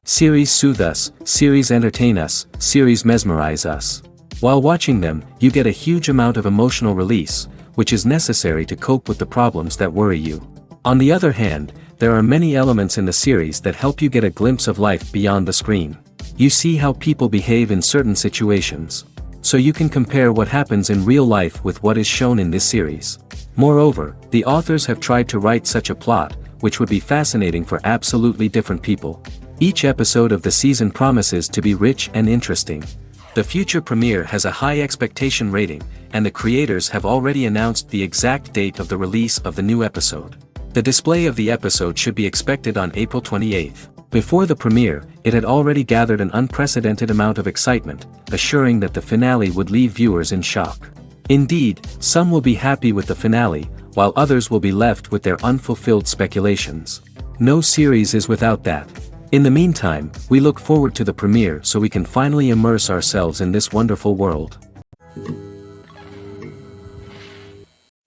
Series soothe us, series entertain us, series mesmerize us. While watching them, you get a huge amount of emotional release, which is necessary to cope with the problems that worry you. On the other hand, there are many elements in the series that help you get a glimpse of life beyond the screen. You see how people behave in certain situations. So you can compare what happens in real life with what is shown in this series. Moreover, the authors have tried to write such a plot, which would be fascinating for absolutely different people. Each episode of the season promises to be rich and interesting. The future premiere has a high expectation rating, and the creators have already announced the exact date of the release of the new episode. The display of the episode should be expected on April 28th. Before the premiere, it had already gathered an unprecedented amount of excitement, assuring that the finale would leave viewers in shock. Indeed, some will be happy with the finale, while others will be left with their unfulfilled speculations. No series is without that. In the meantime, we look forward to the premiere so we can finally immerse ourselves in this wonderful world.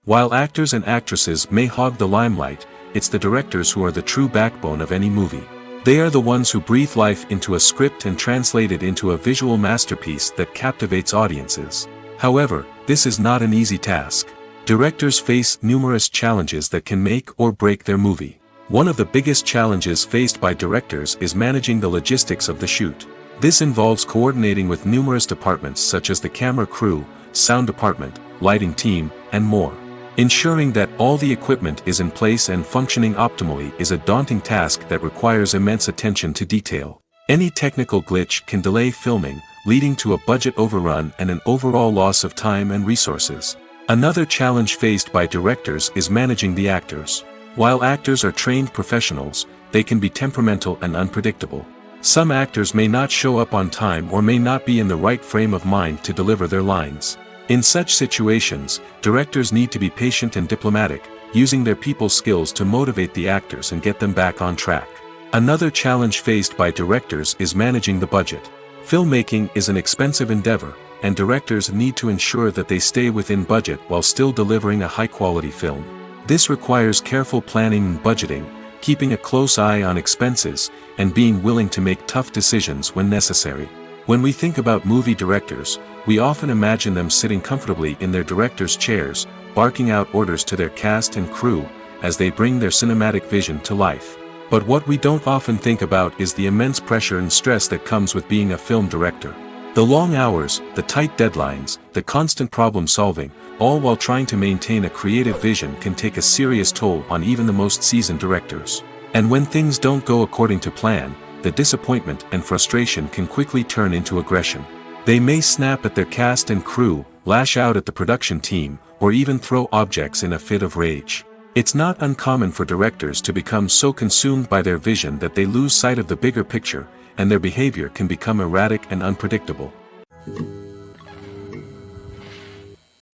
While actors and actresses may hog the limelight, it's the directors who are the true backbone of any movie. They are the ones who breathe life into a script and translate it into a visual masterpiece that captivates audiences. However, this is not an easy task. Directors face numerous challenges that can make or break their movie. One of the biggest challenges faced by directors is managing the logistics of the shoot. This involves coordinating with numerous departments such as the camera crew, sound department, lighting team, and more. Ensuring that all the equipment is in place and functioning optimally is a daunting task that requires immense attention to detail. Any technical glitch can delay filming, leading to a budget overrun and an overall loss of time and resources. Another challenge faced by directors is managing the actors. While actors are trained professionals, they can be temperamental and unpredictable. Some actors may not show up on time or may not be in the right frame of mind to deliver their lines. In such situations, directors need to be patient and diplomatic, using their people skills to motivate the actors and get them back on track. Another challenge faced by directors is managing the budget. Filmmaking is an expensive endeavor, and directors need to ensure that they stay within budget while still delivering a high-quality film. This requires careful planning and budgeting, keeping a close eye on expenses, and being willing to make tough decisions when necessary. When we think about movie directors, we often imagine them sitting comfortably in their director's chairs, barking out orders to their cast and crew, as they bring their cinematic vision to life. But what we don't often think about is the immense pressure and stress that comes with being a film director. The long hours, the tight deadlines, the constant problem solving, all while trying to maintain a creative vision can take a serious toll on even the most seasoned directors. And when things don't go according to plan, the disappointment and frustration can quickly turn into aggression. They may snap at their cast and crew, lash out at the production team, or even throw objects in a fit of rage. It's not uncommon for directors to become so consumed by their vision that they lose sight of the bigger picture, and their behavior can become erratic and unpredictable.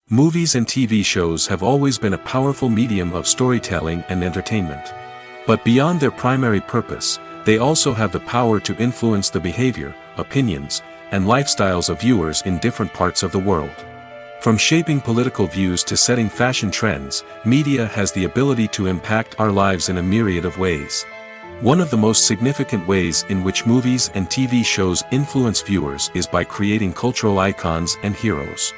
Movies and TV shows have always been a powerful medium of storytelling and entertainment. But beyond their primary purpose, they also have the power to influence the behavior, opinions, and lifestyles of viewers in different parts of the world. From shaping political views to setting fashion trends, media has the ability to impact our lives in a myriad of ways. One of the most significant ways in which movies and TV shows influence viewers is by creating cultural icons and heroes.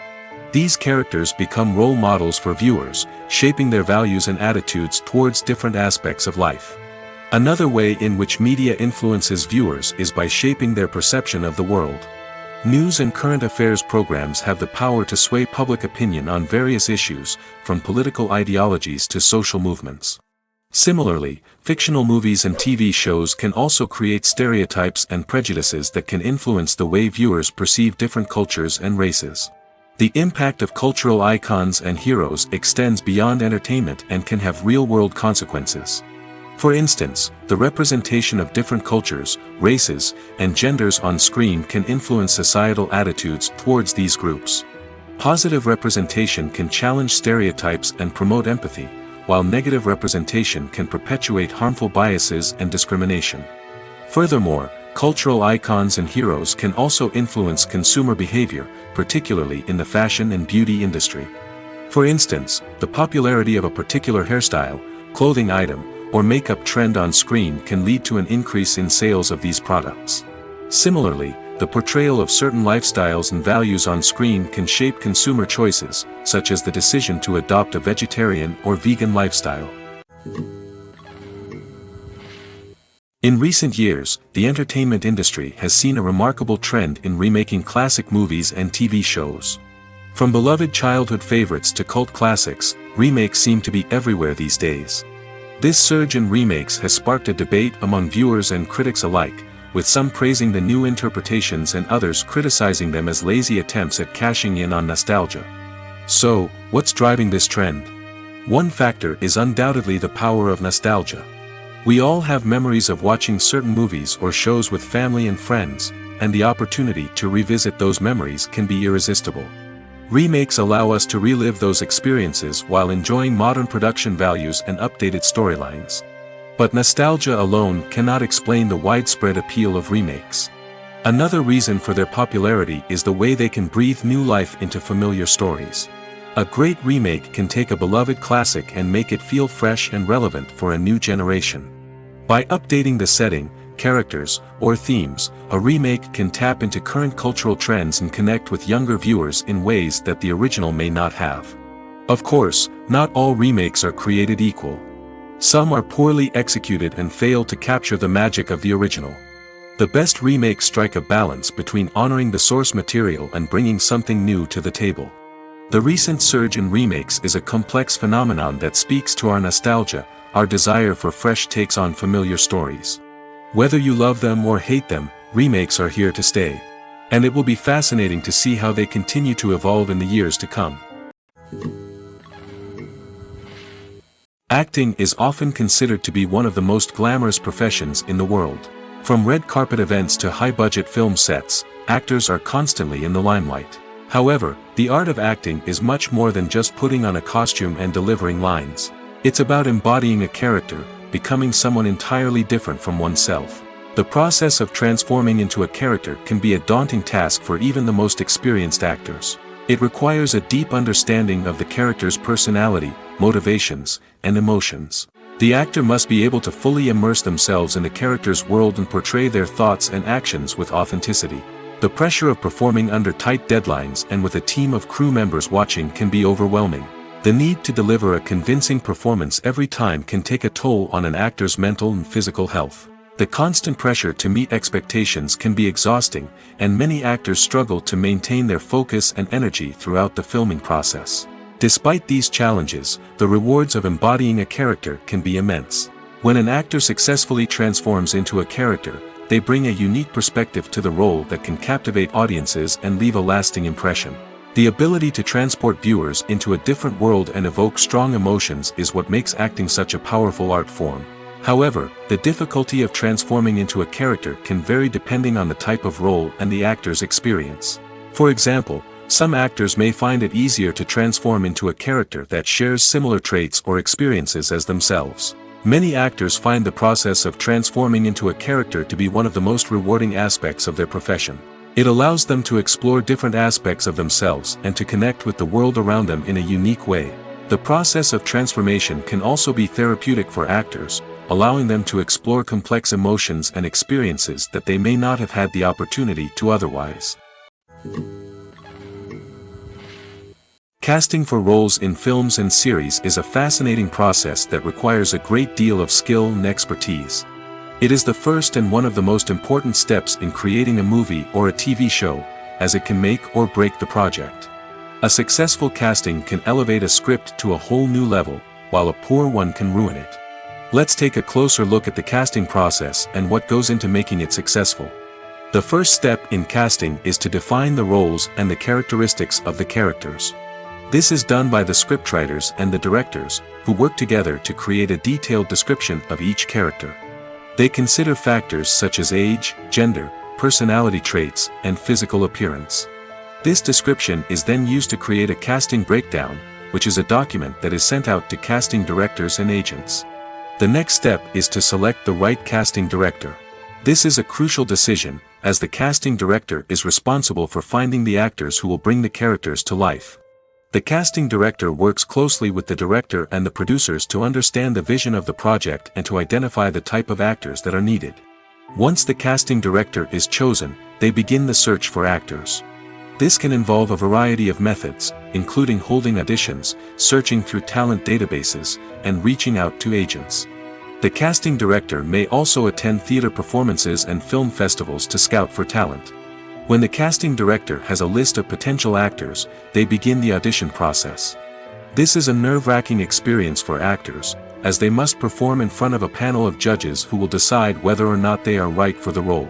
These characters become role models for viewers, shaping their values and attitudes towards different aspects of life. Another way in which media influences viewers is by shaping their perception of the world. News and current affairs programs have the power to sway public opinion on various issues, from political ideologies to social movements. Similarly, fictional movies and TV shows can also create stereotypes and prejudices that can influence the way viewers perceive different cultures and races. The impact of cultural icons and heroes extends beyond entertainment and can have real-world consequences. For instance, the representation of different cultures, races, and genders on screen can influence societal attitudes towards these groups. Positive representation can challenge stereotypes and promote empathy, while negative representation can perpetuate harmful biases and discrimination. Furthermore, cultural icons and heroes can also influence consumer behavior, particularly in the fashion and beauty industry. For instance, the popularity of a particular hairstyle, clothing item, or makeup trend on screen can lead to an increase in sales of these products. Similarly, the portrayal of certain lifestyles and values on screen can shape consumer choices, such as the decision to adopt a vegetarian or vegan lifestyle. In recent years, the entertainment industry has seen a remarkable trend in remaking classic movies and TV shows. From beloved childhood favorites to cult classics, remakes seem to be everywhere these days. This surge in remakes has sparked a debate among viewers and critics alike, with some praising the new interpretations and others criticizing them as lazy attempts at cashing in on nostalgia. So, what's driving this trend? One factor is undoubtedly the power of nostalgia. We all have memories of watching certain movies or shows with family and friends, and the opportunity to revisit those memories can be irresistible. Remakes allow us to relive those experiences while enjoying modern production values and updated storylines. But nostalgia alone cannot explain the widespread appeal of remakes. Another reason for their popularity is the way they can breathe new life into familiar stories. A great remake can take a beloved classic and make it feel fresh and relevant for a new generation. By updating the setting, characters, or themes, a remake can tap into current cultural trends and connect with younger viewers in ways that the original may not have. Of course, not all remakes are created equal. Some are poorly executed and fail to capture the magic of the original. The best remakes strike a balance between honoring the source material and bringing something new to the table. The recent surge in remakes is a complex phenomenon that speaks to our nostalgia, our desire for fresh takes on familiar stories. Whether you love them or hate them, remakes are here to stay. And it will be fascinating to see how they continue to evolve in the years to come. Acting is often considered to be one of the most glamorous professions in the world. From red carpet events to high-budget film sets, actors are constantly in the limelight. However, the art of acting is much more than just putting on a costume and delivering lines. It's about embodying a character, becoming someone entirely different from oneself. The process of transforming into a character can be a daunting task for even the most experienced actors. It requires a deep understanding of the character's personality, motivations, and emotions. The actor must be able to fully immerse themselves in the character's world and portray their thoughts and actions with authenticity. The pressure of performing under tight deadlines and with a team of crew members watching can be overwhelming. The need to deliver a convincing performance every time can take a toll on an actor's mental and physical health. The constant pressure to meet expectations can be exhausting, and many actors struggle to maintain their focus and energy throughout the filming process. Despite these challenges, the rewards of embodying a character can be immense. When an actor successfully transforms into a character, they bring a unique perspective to the role that can captivate audiences and leave a lasting impression. The ability to transport viewers into a different world and evoke strong emotions is what makes acting such a powerful art form. However, the difficulty of transforming into a character can vary depending on the type of role and the actor's experience. For example, some actors may find it easier to transform into a character that shares similar traits or experiences as themselves. Many actors find the process of transforming into a character to be one of the most rewarding aspects of their profession. It allows them to explore different aspects of themselves and to connect with the world around them in a unique way. The process of transformation can also be therapeutic for actors, allowing them to explore complex emotions and experiences that they may not have had the opportunity to otherwise. Casting for roles in films and series is a fascinating process that requires a great deal of skill and expertise. It is the first and one of the most important steps in creating a movie or a TV show, as it can make or break the project. A successful casting can elevate a script to a whole new level, while a poor one can ruin it. Let's take a closer look at the casting process and what goes into making it successful. The first step in casting is to define the roles and the characteristics of the characters. This is done by the scriptwriters and the directors, who work together to create a detailed description of each character. They consider factors such as age, gender, personality traits, and physical appearance. This description is then used to create a casting breakdown, which is a document that is sent out to casting directors and agents. The next step is to select the right casting director. This is a crucial decision, as the casting director is responsible for finding the actors who will bring the characters to life. The casting director works closely with the director and the producers to understand the vision of the project and to identify the type of actors that are needed. Once the casting director is chosen, they begin the search for actors. This can involve a variety of methods, including holding auditions, searching through talent databases, and reaching out to agents. The casting director may also attend theater performances and film festivals to scout for talent. When the casting director has a list of potential actors, they begin the audition process. This is a nerve-wracking experience for actors, as they must perform in front of a panel of judges who will decide whether or not they are right for the role.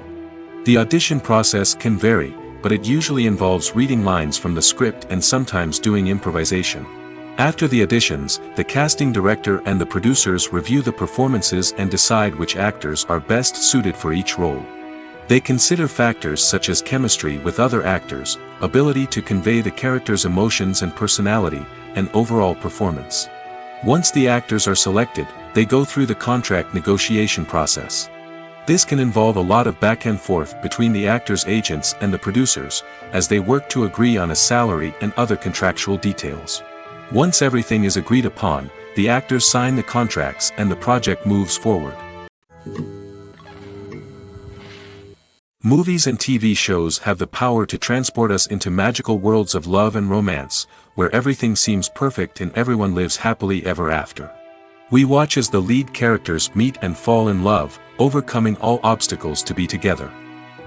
The audition process can vary, but it usually involves reading lines from the script and sometimes doing improvisation. After the auditions, the casting director and the producers review the performances and decide which actors are best suited for each role. They consider factors such as chemistry with other actors, ability to convey the character's emotions and personality, and overall performance. Once the actors are selected, they go through the contract negotiation process. This can involve a lot of back and forth between the actors' agents and the producers, as they work to agree on a salary and other contractual details. Once everything is agreed upon, the actors sign the contracts and the project moves forward. Movies and TV shows have the power to transport us into magical worlds of love and romance, where everything seems perfect and everyone lives happily ever after. We watch as the lead characters meet and fall in love, overcoming all obstacles to be together.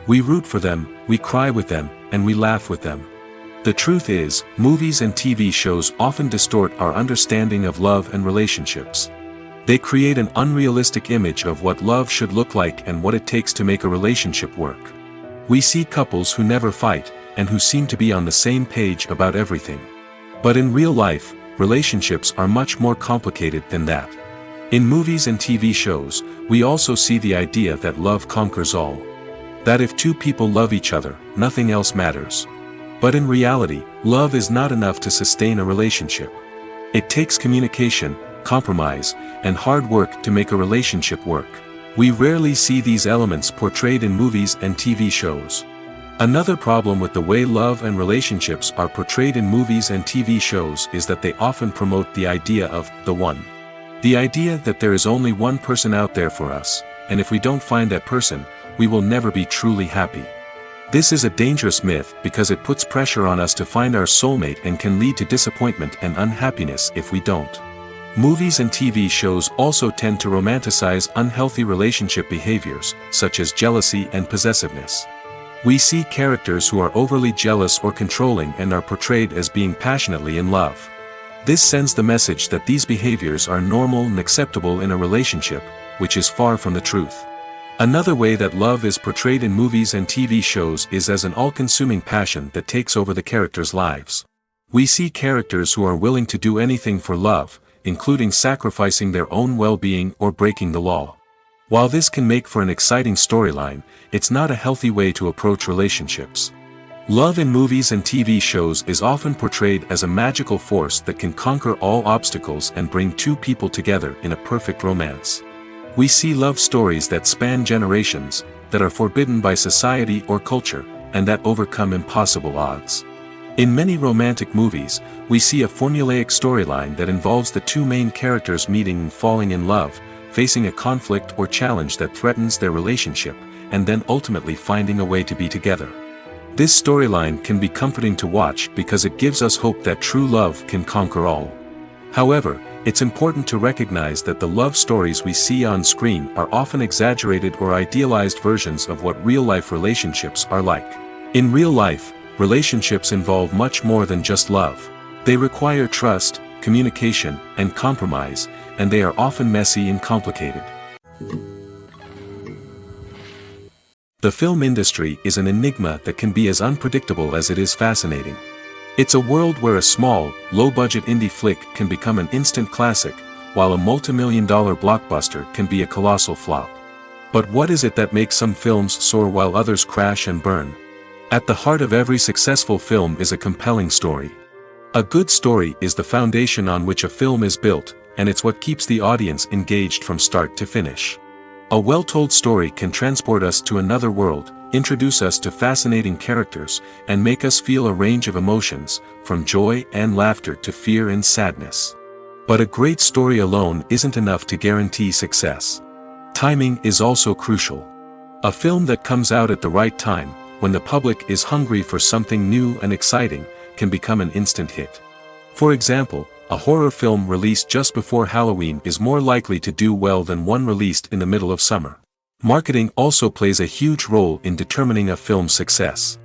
We root for them, we cry with them, and we laugh with them. The truth is, movies and TV shows often distort our understanding of love and relationships. They create an unrealistic image of what love should look like and what it takes to make a relationship work. We see couples who never fight, and who seem to be on the same page about everything. But in real life, relationships are much more complicated than that. In movies and TV shows, we also see the idea that love conquers all. That if two people love each other, nothing else matters. But in reality, love is not enough to sustain a relationship. It takes communication, compromise, and hard work to make a relationship work. We rarely see these elements portrayed in movies and TV shows. Another problem with the way love and relationships are portrayed in movies and TV shows is that they often promote the idea of the one. The idea that there is only one person out there for us, and if we don't find that person, we will never be truly happy. This is a dangerous myth because it puts pressure on us to find our soulmate and can lead to disappointment and unhappiness if we don't. Movies and TV shows also tend to romanticize unhealthy relationship behaviors, such as jealousy and possessiveness. We see characters who are overly jealous or controlling and are portrayed as being passionately in love. This sends the message that these behaviors are normal and acceptable in a relationship, which is far from the truth. Another way that love is portrayed in movies and TV shows is as an all-consuming passion that takes over the characters' lives. We see characters who are willing to do anything for love, including sacrificing their own well-being or breaking the law. While this can make for an exciting storyline, it's not a healthy way to approach relationships. Love in movies and TV shows is often portrayed as a magical force that can conquer all obstacles and bring two people together in a perfect romance. We see love stories that span generations, that are forbidden by society or culture, and that overcome impossible odds. In many romantic movies, we see a formulaic storyline that involves the two main characters meeting and falling in love, facing a conflict or challenge that threatens their relationship, and then ultimately finding a way to be together. This storyline can be comforting to watch because it gives us hope that true love can conquer all. However, it's important to recognize that the love stories we see on screen are often exaggerated or idealized versions of what real-life relationships are like. In real life, relationships involve much more than just love. They require trust, communication, and compromise, and they are often messy and complicated. The film industry is an enigma that can be as unpredictable as it is fascinating. It's a world where a small, low-budget indie flick can become an instant classic, while a multi-million-dollar blockbuster can be a colossal flop. But what is it that makes some films soar while others crash and burn? At the heart of every successful film is a compelling story. A good story is the foundation on which a film is built, and it's what keeps the audience engaged from start to finish. A well-told story can transport us to another world, introduce us to fascinating characters, and make us feel a range of emotions, from joy and laughter to fear and sadness. But a great story alone isn't enough to guarantee success. Timing is also crucial. A film that comes out at the right time, when the public is hungry for something new and exciting, can become an instant hit. For example, a horror film released just before Halloween is more likely to do well than one released in the middle of summer. Marketing also plays a huge role in determining a film's success.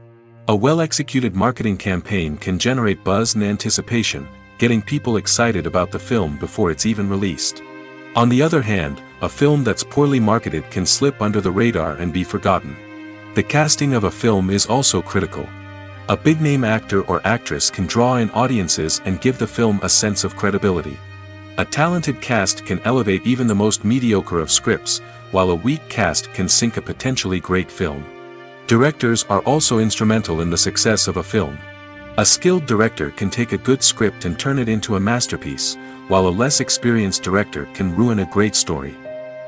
A well-executed marketing campaign can generate buzz and anticipation, getting people excited about the film before it's even released. On the other hand, a film that's poorly marketed can slip under the radar and be forgotten. The casting of a film is also critical. A big-name actor or actress can draw in audiences and give the film a sense of credibility. A talented cast can elevate even the most mediocre of scripts, while a weak cast can sink a potentially great film. Directors are also instrumental in the success of a film. A skilled director can take a good script and turn it into a masterpiece, while a less experienced director can ruin a great story.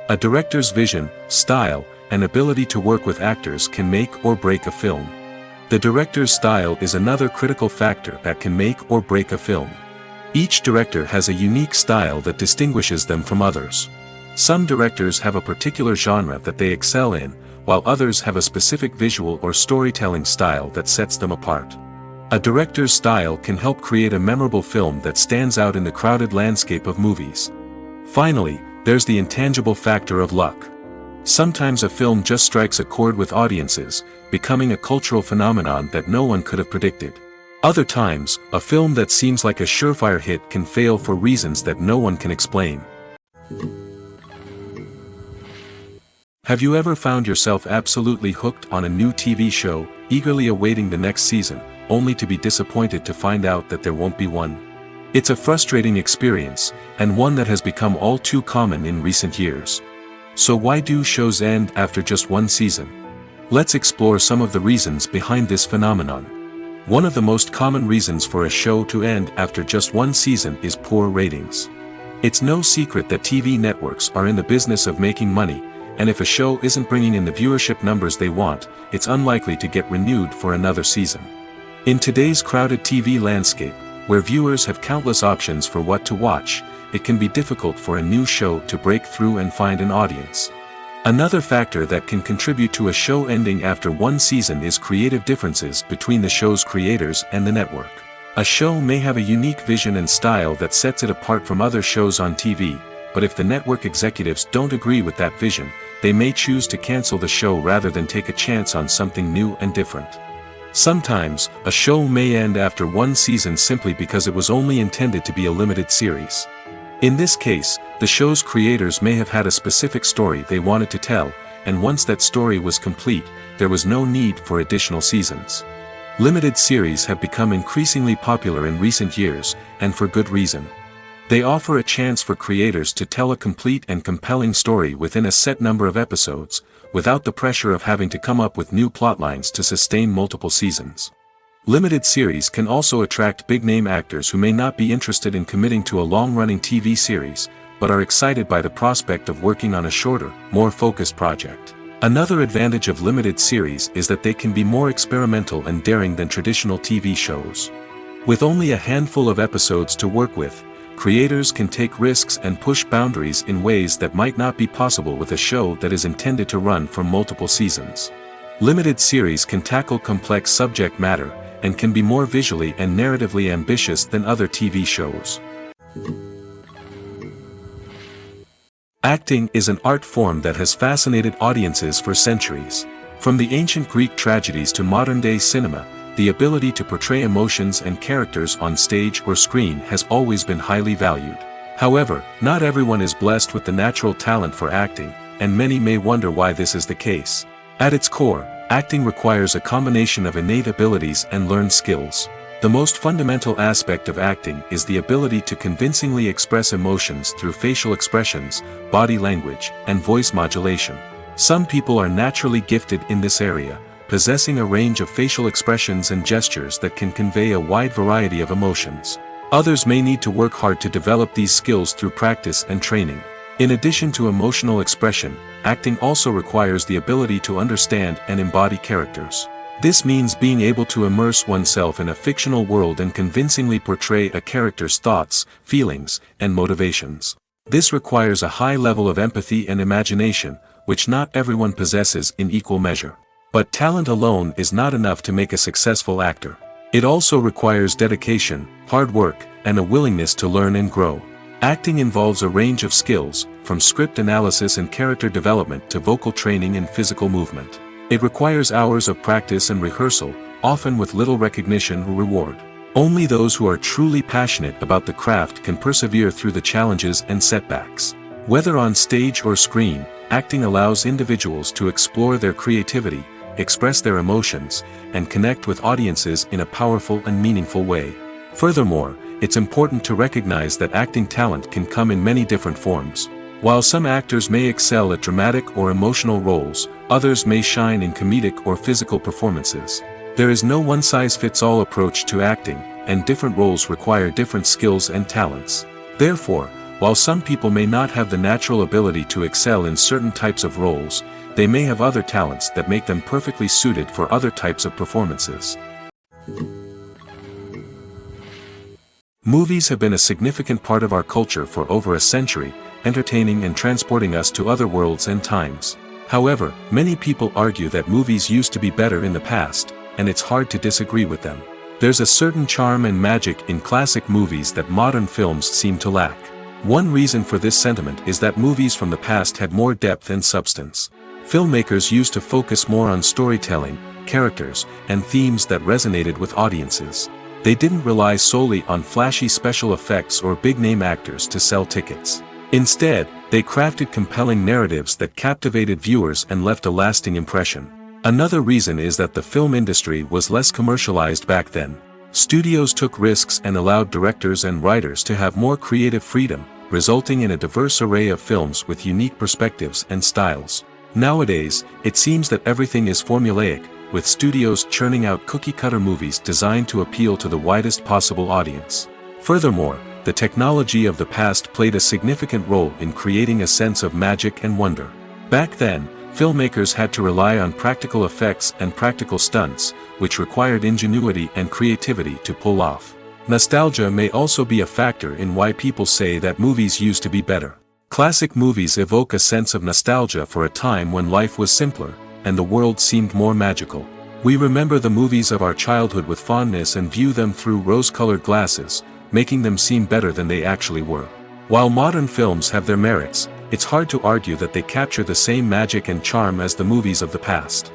A director's vision, style, and ability to work with actors can make or break a film. The director's style is another critical factor that can make or break a film. Each director has a unique style that distinguishes them from others. Some directors have a particular genre that they excel in, while others have a specific visual or storytelling style that sets them apart. A director's style can help create a memorable film that stands out in the crowded landscape of movies. Finally, there's the intangible factor of luck. Sometimes a film just strikes a chord with audiences, becoming a cultural phenomenon that no one could have predicted. Other times, a film that seems like a surefire hit can fail for reasons that no one can explain. Have you ever found yourself absolutely hooked on a new TV show, eagerly awaiting the next season, only to be disappointed to find out that there won't be one? It's a frustrating experience, and one that has become all too common in recent years. So why do shows end after just one season? Let's explore some of the reasons behind this phenomenon. One of the most common reasons for a show to end after just one season is poor ratings. It's no secret that TV networks are in the business of making money, and if a show isn't bringing in the viewership numbers they want, it's unlikely to get renewed for another season. In today's crowded TV landscape, where viewers have countless options for what to watch, it can be difficult for a new show to break through and find an audience. Another factor that can contribute to a show ending after one season is creative differences between the show's creators and the network. A show may have a unique vision and style that sets it apart from other shows on TV, but if the network executives don't agree with that vision, they may choose to cancel the show rather than take a chance on something new and different. Sometimes, a show may end after one season simply because it was only intended to be a limited series. In this case, the show's creators may have had a specific story they wanted to tell, and once that story was complete, there was no need for additional seasons. Limited series have become increasingly popular in recent years, and for good reason. They offer a chance for creators to tell a complete and compelling story within a set number of episodes, without the pressure of having to come up with new plotlines to sustain multiple seasons. Limited series can also attract big-name actors who may not be interested in committing to a long-running TV series, but are excited by the prospect of working on a shorter, more focused project. Another advantage of limited series is that they can be more experimental and daring than traditional TV shows. With only a handful of episodes to work with, creators can take risks and push boundaries in ways that might not be possible with a show that is intended to run for multiple seasons. Limited series can tackle complex subject matter, and can be more visually and narratively ambitious than other TV shows. Acting is an art form that has fascinated audiences for centuries. From the ancient Greek tragedies to modern-day cinema, the ability to portray emotions and characters on stage or screen has always been highly valued. However, not everyone is blessed with the natural talent for acting, and many may wonder why this is the case. At its core, acting requires a combination of innate abilities and learned skills. The most fundamental aspect of acting is the ability to convincingly express emotions through facial expressions, body language, and voice modulation. Some people are naturally gifted in this area, possessing a range of facial expressions and gestures that can convey a wide variety of emotions. Others may need to work hard to develop these skills through practice and training. In addition to emotional expression, acting also requires the ability to understand and embody characters. This means being able to immerse oneself in a fictional world and convincingly portray a character's thoughts, feelings, and motivations. This requires a high level of empathy and imagination, which not everyone possesses in equal measure. But talent alone is not enough to make a successful actor. It also requires dedication, hard work, and a willingness to learn and grow. Acting involves a range of skills, from script analysis and character development to vocal training and physical movement. It requires hours of practice and rehearsal, often with little recognition or reward. Only those who are truly passionate about the craft can persevere through the challenges and setbacks. Whether on stage or screen, acting allows individuals to explore their creativity, express their emotions, and connect with audiences in a powerful and meaningful way. Furthermore, it's important to recognize that acting talent can come in many different forms. While some actors may excel at dramatic or emotional roles, others may shine in comedic or physical performances. There is no one-size-fits-all approach to acting, and different roles require different skills and talents. Therefore, while some people may not have the natural ability to excel in certain types of roles, they may have other talents that make them perfectly suited for other types of performances. Movies have been a significant part of our culture for over a century, entertaining and transporting us to other worlds and times. However, many people argue that movies used to be better in the past, and it's hard to disagree with them. There's a certain charm and magic in classic movies that modern films seem to lack. One reason for this sentiment is that movies from the past had more depth and substance. Filmmakers used to focus more on storytelling, characters, and themes that resonated with audiences. They didn't rely solely on flashy special effects or big-name actors to sell tickets. Instead, they crafted compelling narratives that captivated viewers and left a lasting impression. Another reason is that the film industry was less commercialized back then. Studios took risks and allowed directors and writers to have more creative freedom, resulting in a diverse array of films with unique perspectives and styles. Nowadays, it seems that everything is formulaic, with studios churning out cookie-cutter movies designed to appeal to the widest possible audience. Furthermore, the technology of the past played a significant role in creating a sense of magic and wonder. Back then, filmmakers had to rely on practical effects and practical stunts, which required ingenuity and creativity to pull off. Nostalgia may also be a factor in why people say that movies used to be better. Classic movies evoke a sense of nostalgia for a time when life was simpler, and the world seemed more magical. We remember the movies of our childhood with fondness and view them through rose-colored glasses, making them seem better than they actually were. While modern films have their merits, it's hard to argue that they capture the same magic and charm as the movies of the past.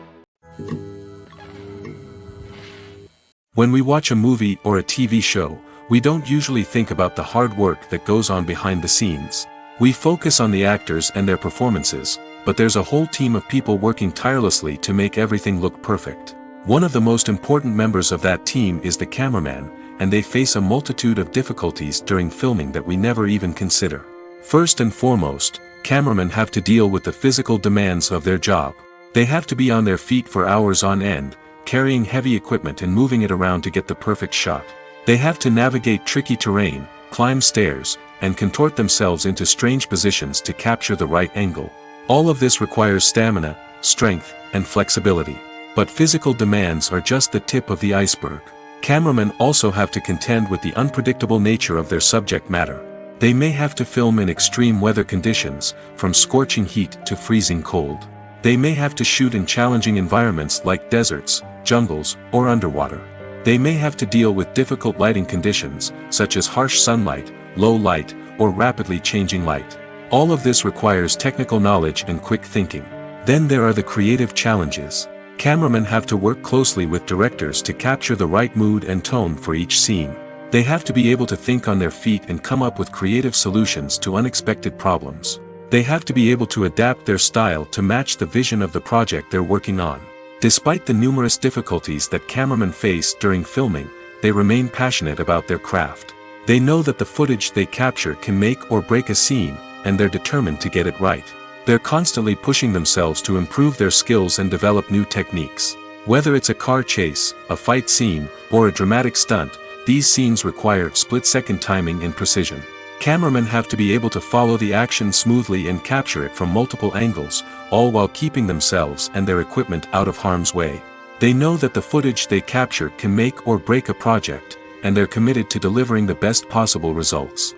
When we watch a movie or a TV show, we don't usually think about the hard work that goes on behind the scenes. We focus on the actors and their performances, but there's a whole team of people working tirelessly to make everything look perfect. One of the most important members of that team is the cameraman, and they face a multitude of difficulties during filming that we never even consider. First and foremost, cameramen have to deal with the physical demands of their job. They have to be on their feet for hours on end, carrying heavy equipment and moving it around to get the perfect shot. They have to navigate tricky terrain, climb stairs, and contort themselves into strange positions to capture the right angle. All of this requires stamina, strength, and flexibility. But physical demands are just the tip of the iceberg. Cameramen also have to contend with the unpredictable nature of their subject matter. They may have to film in extreme weather conditions, from scorching heat to freezing cold. They may have to shoot in challenging environments like deserts, jungles, or underwater. They may have to deal with difficult lighting conditions, such as harsh sunlight, low light, or rapidly changing light. All of this requires technical knowledge and quick thinking. Then there are the creative challenges. Cameramen have to work closely with directors to capture the right mood and tone for each scene. They have to be able to think on their feet and come up with creative solutions to unexpected problems. They have to be able to adapt their style to match the vision of the project they're working on. Despite the numerous difficulties that cameramen face during filming, they remain passionate about their craft. They know that the footage they capture can make or break a scene, and they're determined to get it right. They're constantly pushing themselves to improve their skills and develop new techniques. Whether it's a car chase, a fight scene, or a dramatic stunt, these scenes require split-second timing and precision. Cameramen have to be able to follow the action smoothly and capture it from multiple angles, all while keeping themselves and their equipment out of harm's way. They know that the footage they capture can make or break a project, and they're committed to delivering the best possible results.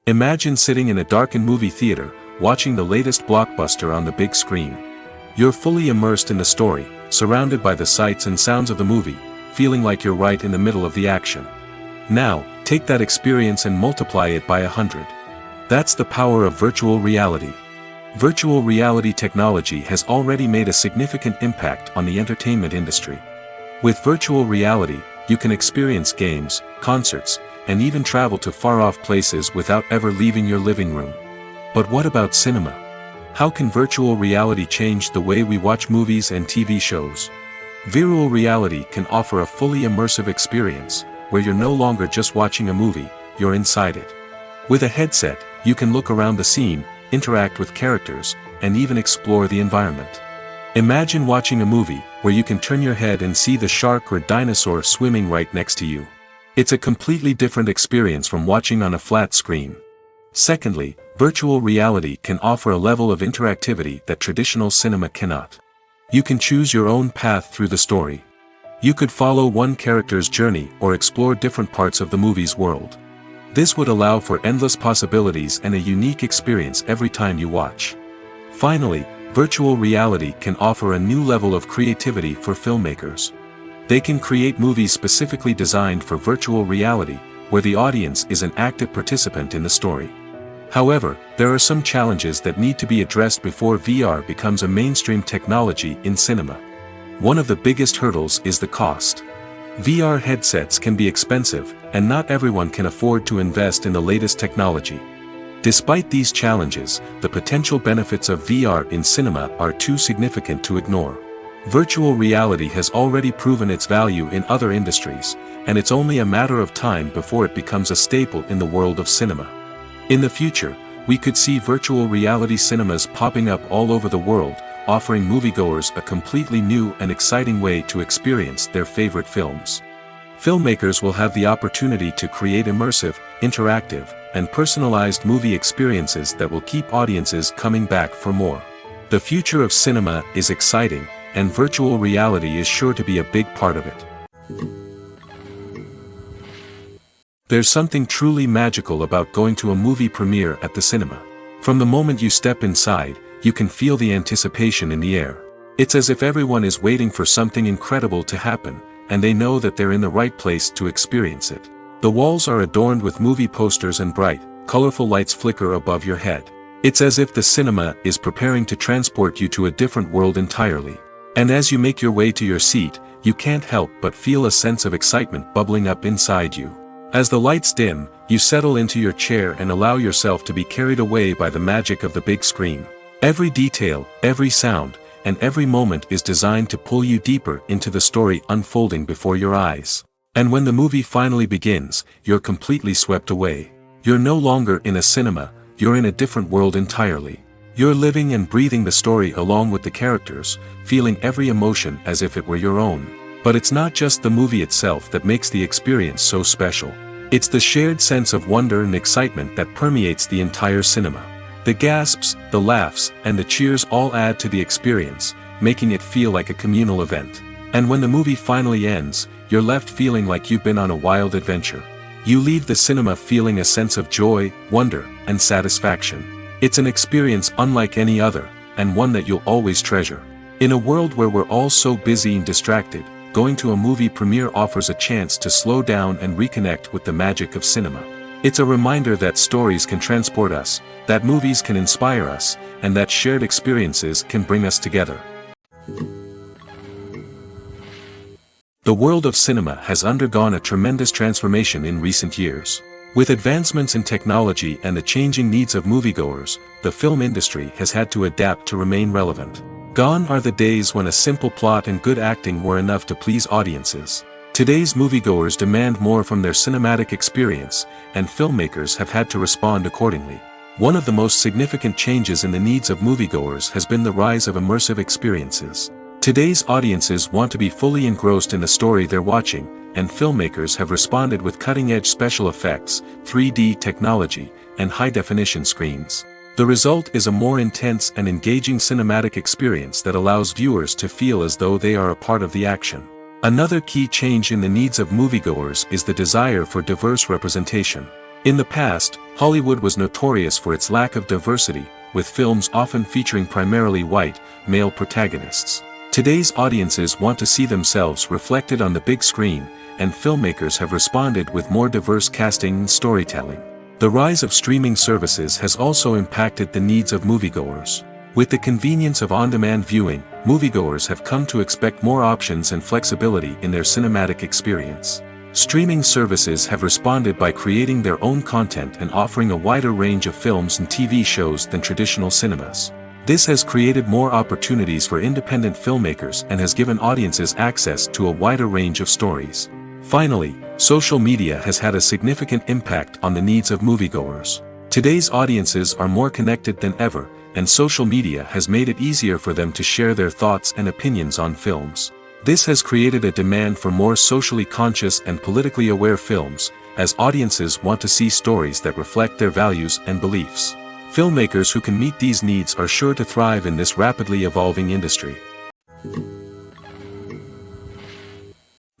Imagine sitting in a darkened movie theater, watching the latest blockbuster on the big screen. You're fully immersed in the story, surrounded by the sights and sounds of the movie, feeling like you're right in the middle of the action. Now, take that experience and multiply it by 100. That's the power of virtual reality. Virtual reality technology has already made a significant impact on the entertainment industry. With virtual reality, you can experience games, concerts, and even travel to far-off places without ever leaving your living room. But what about cinema? How can virtual reality change the way we watch movies and TV shows? Virtual reality can offer a fully immersive experience, where you're no longer just watching a movie, you're inside it. With a headset, you can look around the scene, interact with characters, and even explore the environment. Imagine watching a movie, where you can turn your head and see the shark or dinosaur swimming right next to you. It's a completely different experience from watching on a flat screen. Secondly, virtual reality can offer a level of interactivity that traditional cinema cannot. You can choose your own path through the story. You could follow one character's journey or explore different parts of the movie's world. This would allow for endless possibilities and a unique experience every time you watch. Finally, virtual reality can offer a new level of creativity for filmmakers. They can create movies specifically designed for virtual reality, where the audience is an active participant in the story. However, there are some challenges that need to be addressed before VR becomes a mainstream technology in cinema. One of the biggest hurdles is the cost. VR headsets can be expensive, and not everyone can afford to invest in the latest technology. Despite these challenges, the potential benefits of VR in cinema are too significant to ignore. Virtual reality has already proven its value in other industries, and it's only a matter of time before it becomes a staple in the world of cinema. In the future, we could see virtual reality cinemas popping up all over the world, offering moviegoers a completely new and exciting way to experience their favorite films. Filmmakers will have the opportunity to create immersive, interactive, and personalized movie experiences that will keep audiences coming back for more. The future of cinema is exciting, and virtual reality is sure to be a big part of it. There's something truly magical about going to a movie premiere at the cinema. From the moment you step inside, you can feel the anticipation in the air. It's as if everyone is waiting for something incredible to happen, and they know that they're in the right place to experience it. The walls are adorned with movie posters and bright, colorful lights flicker above your head. It's as if the cinema is preparing to transport you to a different world entirely. And as you make your way to your seat, you can't help but feel a sense of excitement bubbling up inside you. As the lights dim, you settle into your chair and allow yourself to be carried away by the magic of the big screen. Every detail, every sound, and every moment is designed to pull you deeper into the story unfolding before your eyes. And when the movie finally begins, you're completely swept away. You're no longer in a cinema, you're in a different world entirely. You're living and breathing the story along with the characters, feeling every emotion as if it were your own. But it's not just the movie itself that makes the experience so special. It's the shared sense of wonder and excitement that permeates the entire cinema. The gasps, the laughs, and the cheers all add to the experience, making it feel like a communal event. And when the movie finally ends, you're left feeling like you've been on a wild adventure. You leave the cinema feeling a sense of joy, wonder, and satisfaction. It's an experience unlike any other, and one that you'll always treasure. In a world where we're all so busy and distracted, going to a movie premiere offers a chance to slow down and reconnect with the magic of cinema. It's a reminder that stories can transport us, that movies can inspire us, and that shared experiences can bring us together. The world of cinema has undergone a tremendous transformation in recent years. With advancements in technology and the changing needs of moviegoers, the film industry has had to adapt to remain relevant. Gone are the days when a simple plot and good acting were enough to please audiences. Today's moviegoers demand more from their cinematic experience, and filmmakers have had to respond accordingly. One of the most significant changes in the needs of moviegoers has been the rise of immersive experiences. Today's audiences want to be fully engrossed in the story they're watching, and filmmakers have responded with cutting-edge special effects, 3D technology, and high-definition screens. The result is a more intense and engaging cinematic experience that allows viewers to feel as though they are a part of the action. Another key change in the needs of moviegoers is the desire for diverse representation. In the past, Hollywood was notorious for its lack of diversity, with films often featuring primarily white, male protagonists. Today's audiences want to see themselves reflected on the big screen, and filmmakers have responded with more diverse casting and storytelling. The rise of streaming services has also impacted the needs of moviegoers. With the convenience of on-demand viewing, moviegoers have come to expect more options and flexibility in their cinematic experience. Streaming services have responded by creating their own content and offering a wider range of films and TV shows than traditional cinemas. This has created more opportunities for independent filmmakers and has given audiences access to a wider range of stories. Finally, social media has had a significant impact on the needs of moviegoers. Today's audiences are more connected than ever, and social media has made it easier for them to share their thoughts and opinions on films. This has created a demand for more socially conscious and politically aware films, as audiences want to see stories that reflect their values and beliefs. Filmmakers who can meet these needs are sure to thrive in this rapidly evolving industry.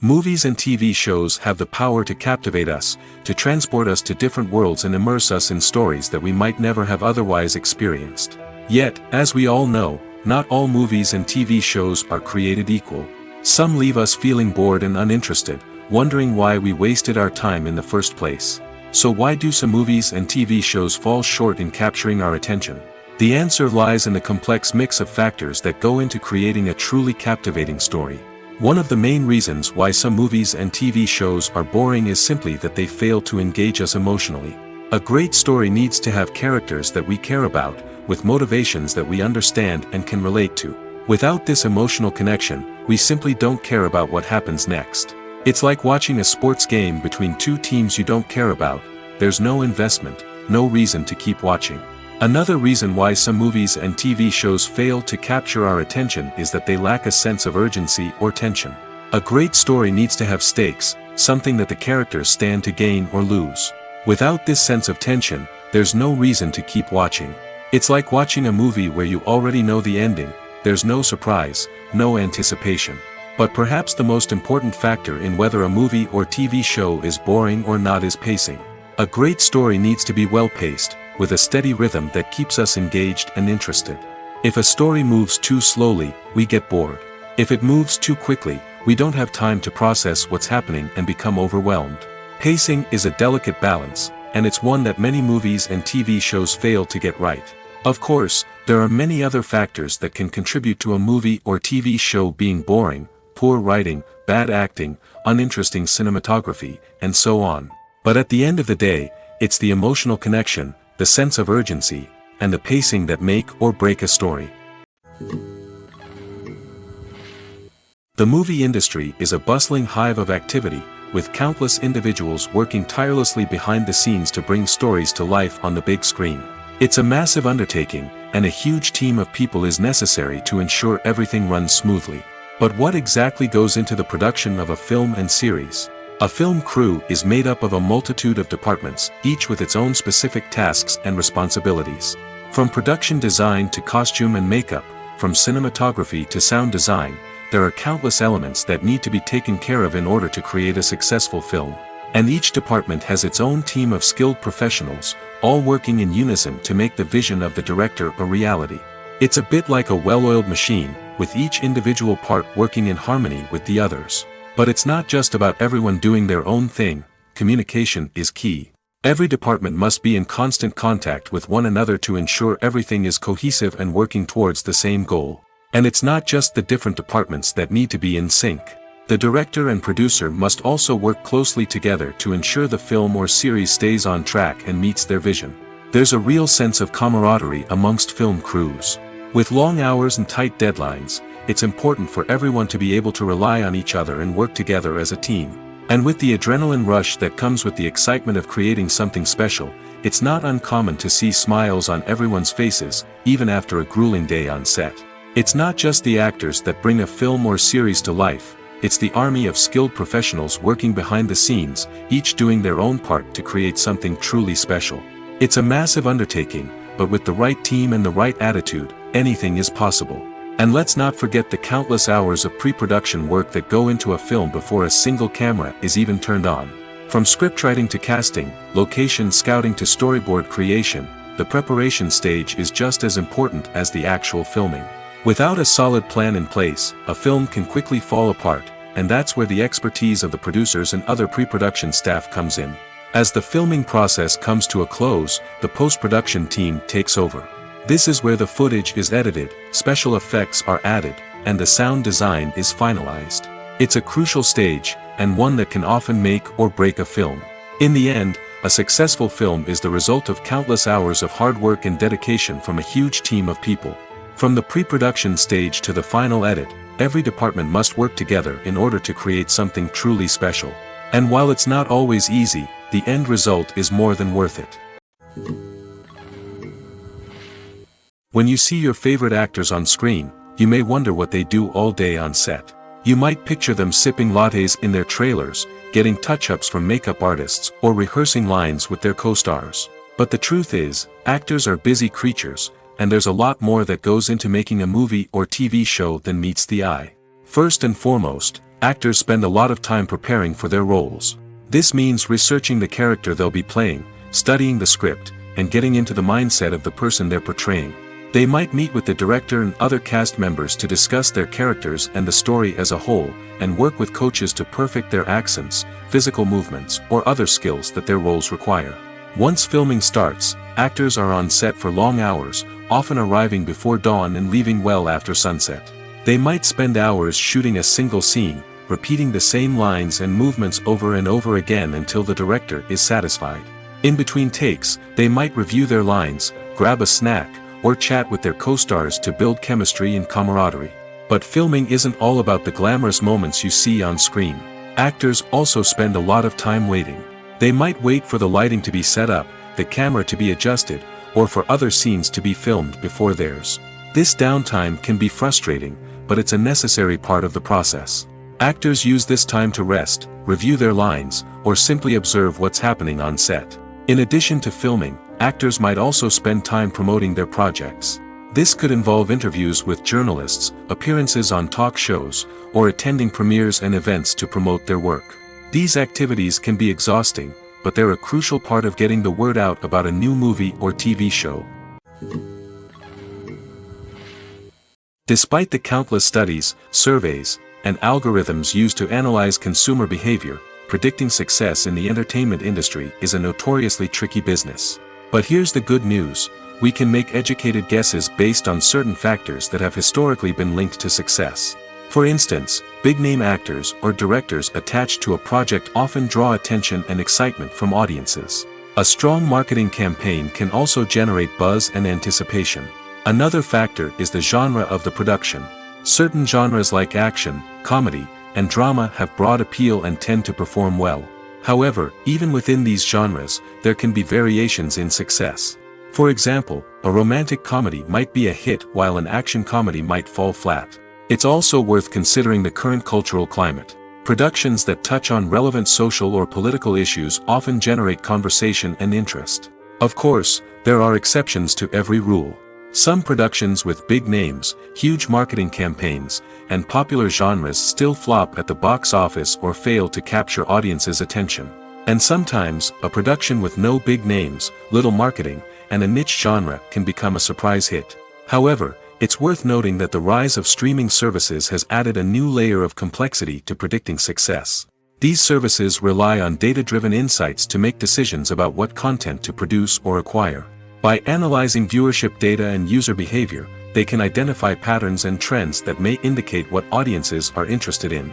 Movies and TV shows have the power to captivate us, to transport us to different worlds and immerse us in stories that we might never have otherwise experienced. Yet, as we all know, not all movies and TV shows are created equal. Some leave us feeling bored and uninterested, wondering why we wasted our time in the first place. So why do some movies and TV shows fall short in capturing our attention? The answer lies in the complex mix of factors that go into creating a truly captivating story. One of the main reasons why some movies and TV shows are boring is simply that they fail to engage us emotionally. A great story needs to have characters that we care about, with motivations that we understand and can relate to. Without this emotional connection, we simply don't care about what happens next. It's like watching a sports game between two teams you don't care about. There's no investment, no reason to keep watching. Another reason why some movies and TV shows fail to capture our attention is that they lack a sense of urgency or tension. A great story needs to have stakes, something that the characters stand to gain or lose. Without this sense of tension, there's no reason to keep watching. It's like watching a movie where you already know the ending. There's no surprise, no anticipation. But perhaps the most important factor in whether a movie or TV show is boring or not is pacing. A great story needs to be well-paced, with a steady rhythm that keeps us engaged and interested. If a story moves too slowly, we get bored. If it moves too quickly, we don't have time to process what's happening and become overwhelmed. Pacing is a delicate balance, and it's one that many movies and TV shows fail to get right. Of course, there are many other factors that can contribute to a movie or TV show being boring: poor writing, bad acting, uninteresting cinematography, and so on. But at the end of the day, it's the emotional connection, the sense of urgency, and the pacing that make or break a story. The movie industry is a bustling hive of activity, with countless individuals working tirelessly behind the scenes to bring stories to life on the big screen. It's a massive undertaking, and a huge team of people is necessary to ensure everything runs smoothly. But what exactly goes into the production of a film and series? A film crew is made up of a multitude of departments, each with its own specific tasks and responsibilities. From production design to costume and makeup, from cinematography to sound design, there are countless elements that need to be taken care of in order to create a successful film. And each department has its own team of skilled professionals, all working in unison to make the vision of the director a reality. It's a bit like a well-oiled machine, with each individual part working in harmony with the others. But it's not just about everyone doing their own thing. Communication is key. Every department must be in constant contact with one another to ensure everything is cohesive and working towards the same goal. And it's not just the different departments that need to be in sync. The director and producer must also work closely together to ensure the film or series stays on track and meets their vision. There's a real sense of camaraderie amongst film crews. With long hours and tight deadlines, it's important for everyone to be able to rely on each other and work together as a team. And with the adrenaline rush that comes with the excitement of creating something special, it's not uncommon to see smiles on everyone's faces, even after a grueling day on set. It's not just the actors that bring a film or series to life. it's the army of skilled professionals working behind the scenes, each doing their own part to create something truly special. It's a massive undertaking, but with the right team and the right attitude, anything is possible. And let's not forget the countless hours of pre-production work that go into a film before a single camera is even turned on. From scriptwriting to casting, location scouting to storyboard creation, the preparation stage is just as important as the actual filming. Without a solid plan in place, a film can quickly fall apart, and that's where the expertise of the producers and other pre-production staff comes in. As the filming process comes to a close, the post-production team takes over. This is where the footage is edited, special effects are added, and the sound design is finalized. It's a crucial stage, and one that can often make or break a film. In the end, a successful film is the result of countless hours of hard work and dedication from a huge team of people. From the pre-production stage to the final edit, every department must work together in order to create something truly special. And while it's not always easy, the end result is more than worth it. When you see your favorite actors on screen, you may wonder what they do all day on set. You might picture them sipping lattes in their trailers, getting touch-ups from makeup artists, or rehearsing lines with their co-stars. But the truth is, actors are busy creatures, and there's a lot more that goes into making a movie or TV show than meets the eye. First and foremost, actors spend a lot of time preparing for their roles. This means researching the character they'll be playing, studying the script, and getting into the mindset of the person they're portraying. They might meet with the director and other cast members to discuss their characters and the story as a whole, and work with coaches to perfect their accents, physical movements, or other skills that their roles require. Once filming starts, actors are on set for long hours, often arriving before dawn and leaving well after sunset. They might spend hours shooting a single scene, repeating the same lines and movements over and over again until the director is satisfied. In between takes, they might review their lines, grab a snack, or chat with their co-stars to build chemistry and camaraderie. But filming isn't all about the glamorous moments you see on screen. Actors also spend a lot of time waiting. They might wait for the lighting to be set up, the camera to be adjusted, or for other scenes to be filmed before theirs. This downtime can be frustrating, but it's a necessary part of the process. Actors use this time to rest, review their lines, or simply observe what's happening on set. In addition to filming, actors might also spend time promoting their projects. This could involve interviews with journalists, appearances on talk shows, or attending premieres and events to promote their work. These activities can be exhausting, but they're a crucial part of getting the word out about a new movie or TV show. Despite the countless studies, surveys, and algorithms used to analyze consumer behavior, predicting success in the entertainment industry is a notoriously tricky business. But here's the good news: we can make educated guesses based on certain factors that have historically been linked to success. For instance, big-name actors or directors attached to a project often draw attention and excitement from audiences. A strong marketing campaign can also generate buzz and anticipation. Another factor is the genre of the production. Certain genres like action, comedy, and drama have broad appeal and tend to perform well. However, even within these genres, there can be variations in success. For example, a romantic comedy might be a hit while an action comedy might fall flat. It's also worth considering the current cultural climate. Productions that touch on relevant social or political issues often generate conversation and interest. Of course, there are exceptions to every rule. Some productions with big names, huge marketing campaigns, and popular genres still flop at the box office or fail to capture audiences' attention. And sometimes, a production with no big names, little marketing, and a niche genre can become a surprise hit. However, it's worth noting that the rise of streaming services has added a new layer of complexity to predicting success. These services rely on data-driven insights to make decisions about what content to produce or acquire. By analyzing viewership data and user behavior, they can identify patterns and trends that may indicate what audiences are interested in.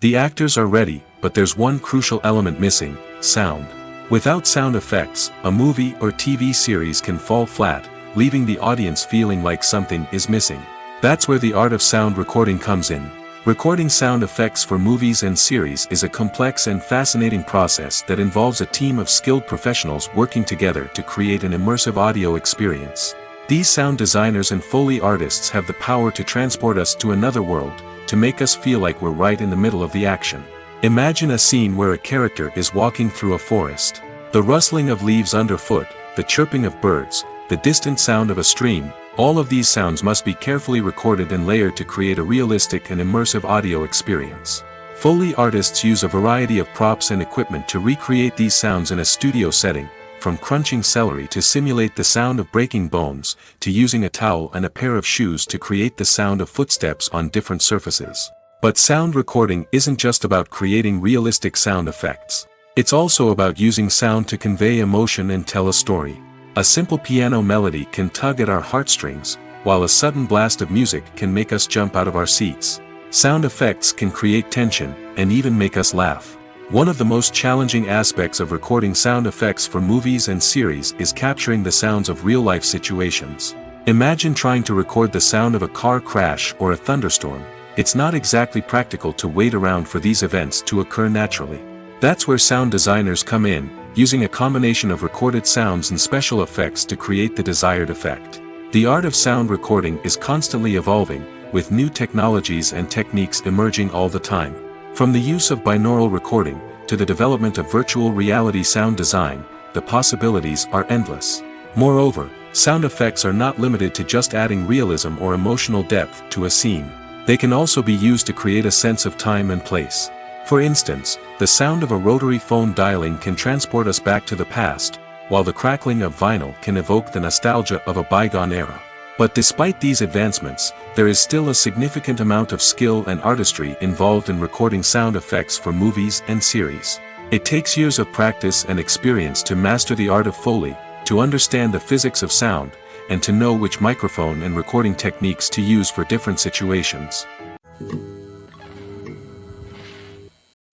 The actors are ready, but there's one crucial element missing: sound. Without sound effects, a movie or TV series can fall flat, leaving the audience feeling like something is missing. That's where the art of sound recording comes in. Recording sound effects for movies and series is a complex and fascinating process that involves a team of skilled professionals working together to create an immersive audio experience. These sound designers and Foley artists have the power to transport us to another world, to make us feel like we're right in the middle of the action. Imagine a scene where a character is walking through a forest. The rustling of leaves underfoot, the chirping of birds, the distant sound of a stream, all of these sounds must be carefully recorded and layered to create a realistic and immersive audio experience. Foley artists use a variety of props and equipment to recreate these sounds in a studio setting, from crunching celery to simulate the sound of breaking bones, to using a towel and a pair of shoes to create the sound of footsteps on different surfaces. But sound recording isn't just about creating realistic sound effects. It's also about using sound to convey emotion and tell a story. A simple piano melody can tug at our heartstrings, while a sudden blast of music can make us jump out of our seats. Sound effects can create tension, and even make us laugh. One of the most challenging aspects of recording sound effects for movies and series is capturing the sounds of real-life situations. Imagine trying to record the sound of a car crash or a thunderstorm. It's not exactly practical to wait around for these events to occur naturally. That's where sound designers come in, using a combination of recorded sounds and special effects to create the desired effect. The art of sound recording is constantly evolving, with new technologies and techniques emerging all the time. From the use of binaural recording, to the development of virtual reality sound design, the possibilities are endless. Moreover, sound effects are not limited to just adding realism or emotional depth to a scene. They can also be used to create a sense of time and place. For instance, the sound of a rotary phone dialing can transport us back to the past, while the crackling of vinyl can evoke the nostalgia of a bygone era. But despite these advancements, there is still a significant amount of skill and artistry involved in recording sound effects for movies and series. It takes years of practice and experience to master the art of Foley, to understand the physics of sound, and to know which microphone and recording techniques to use for different situations.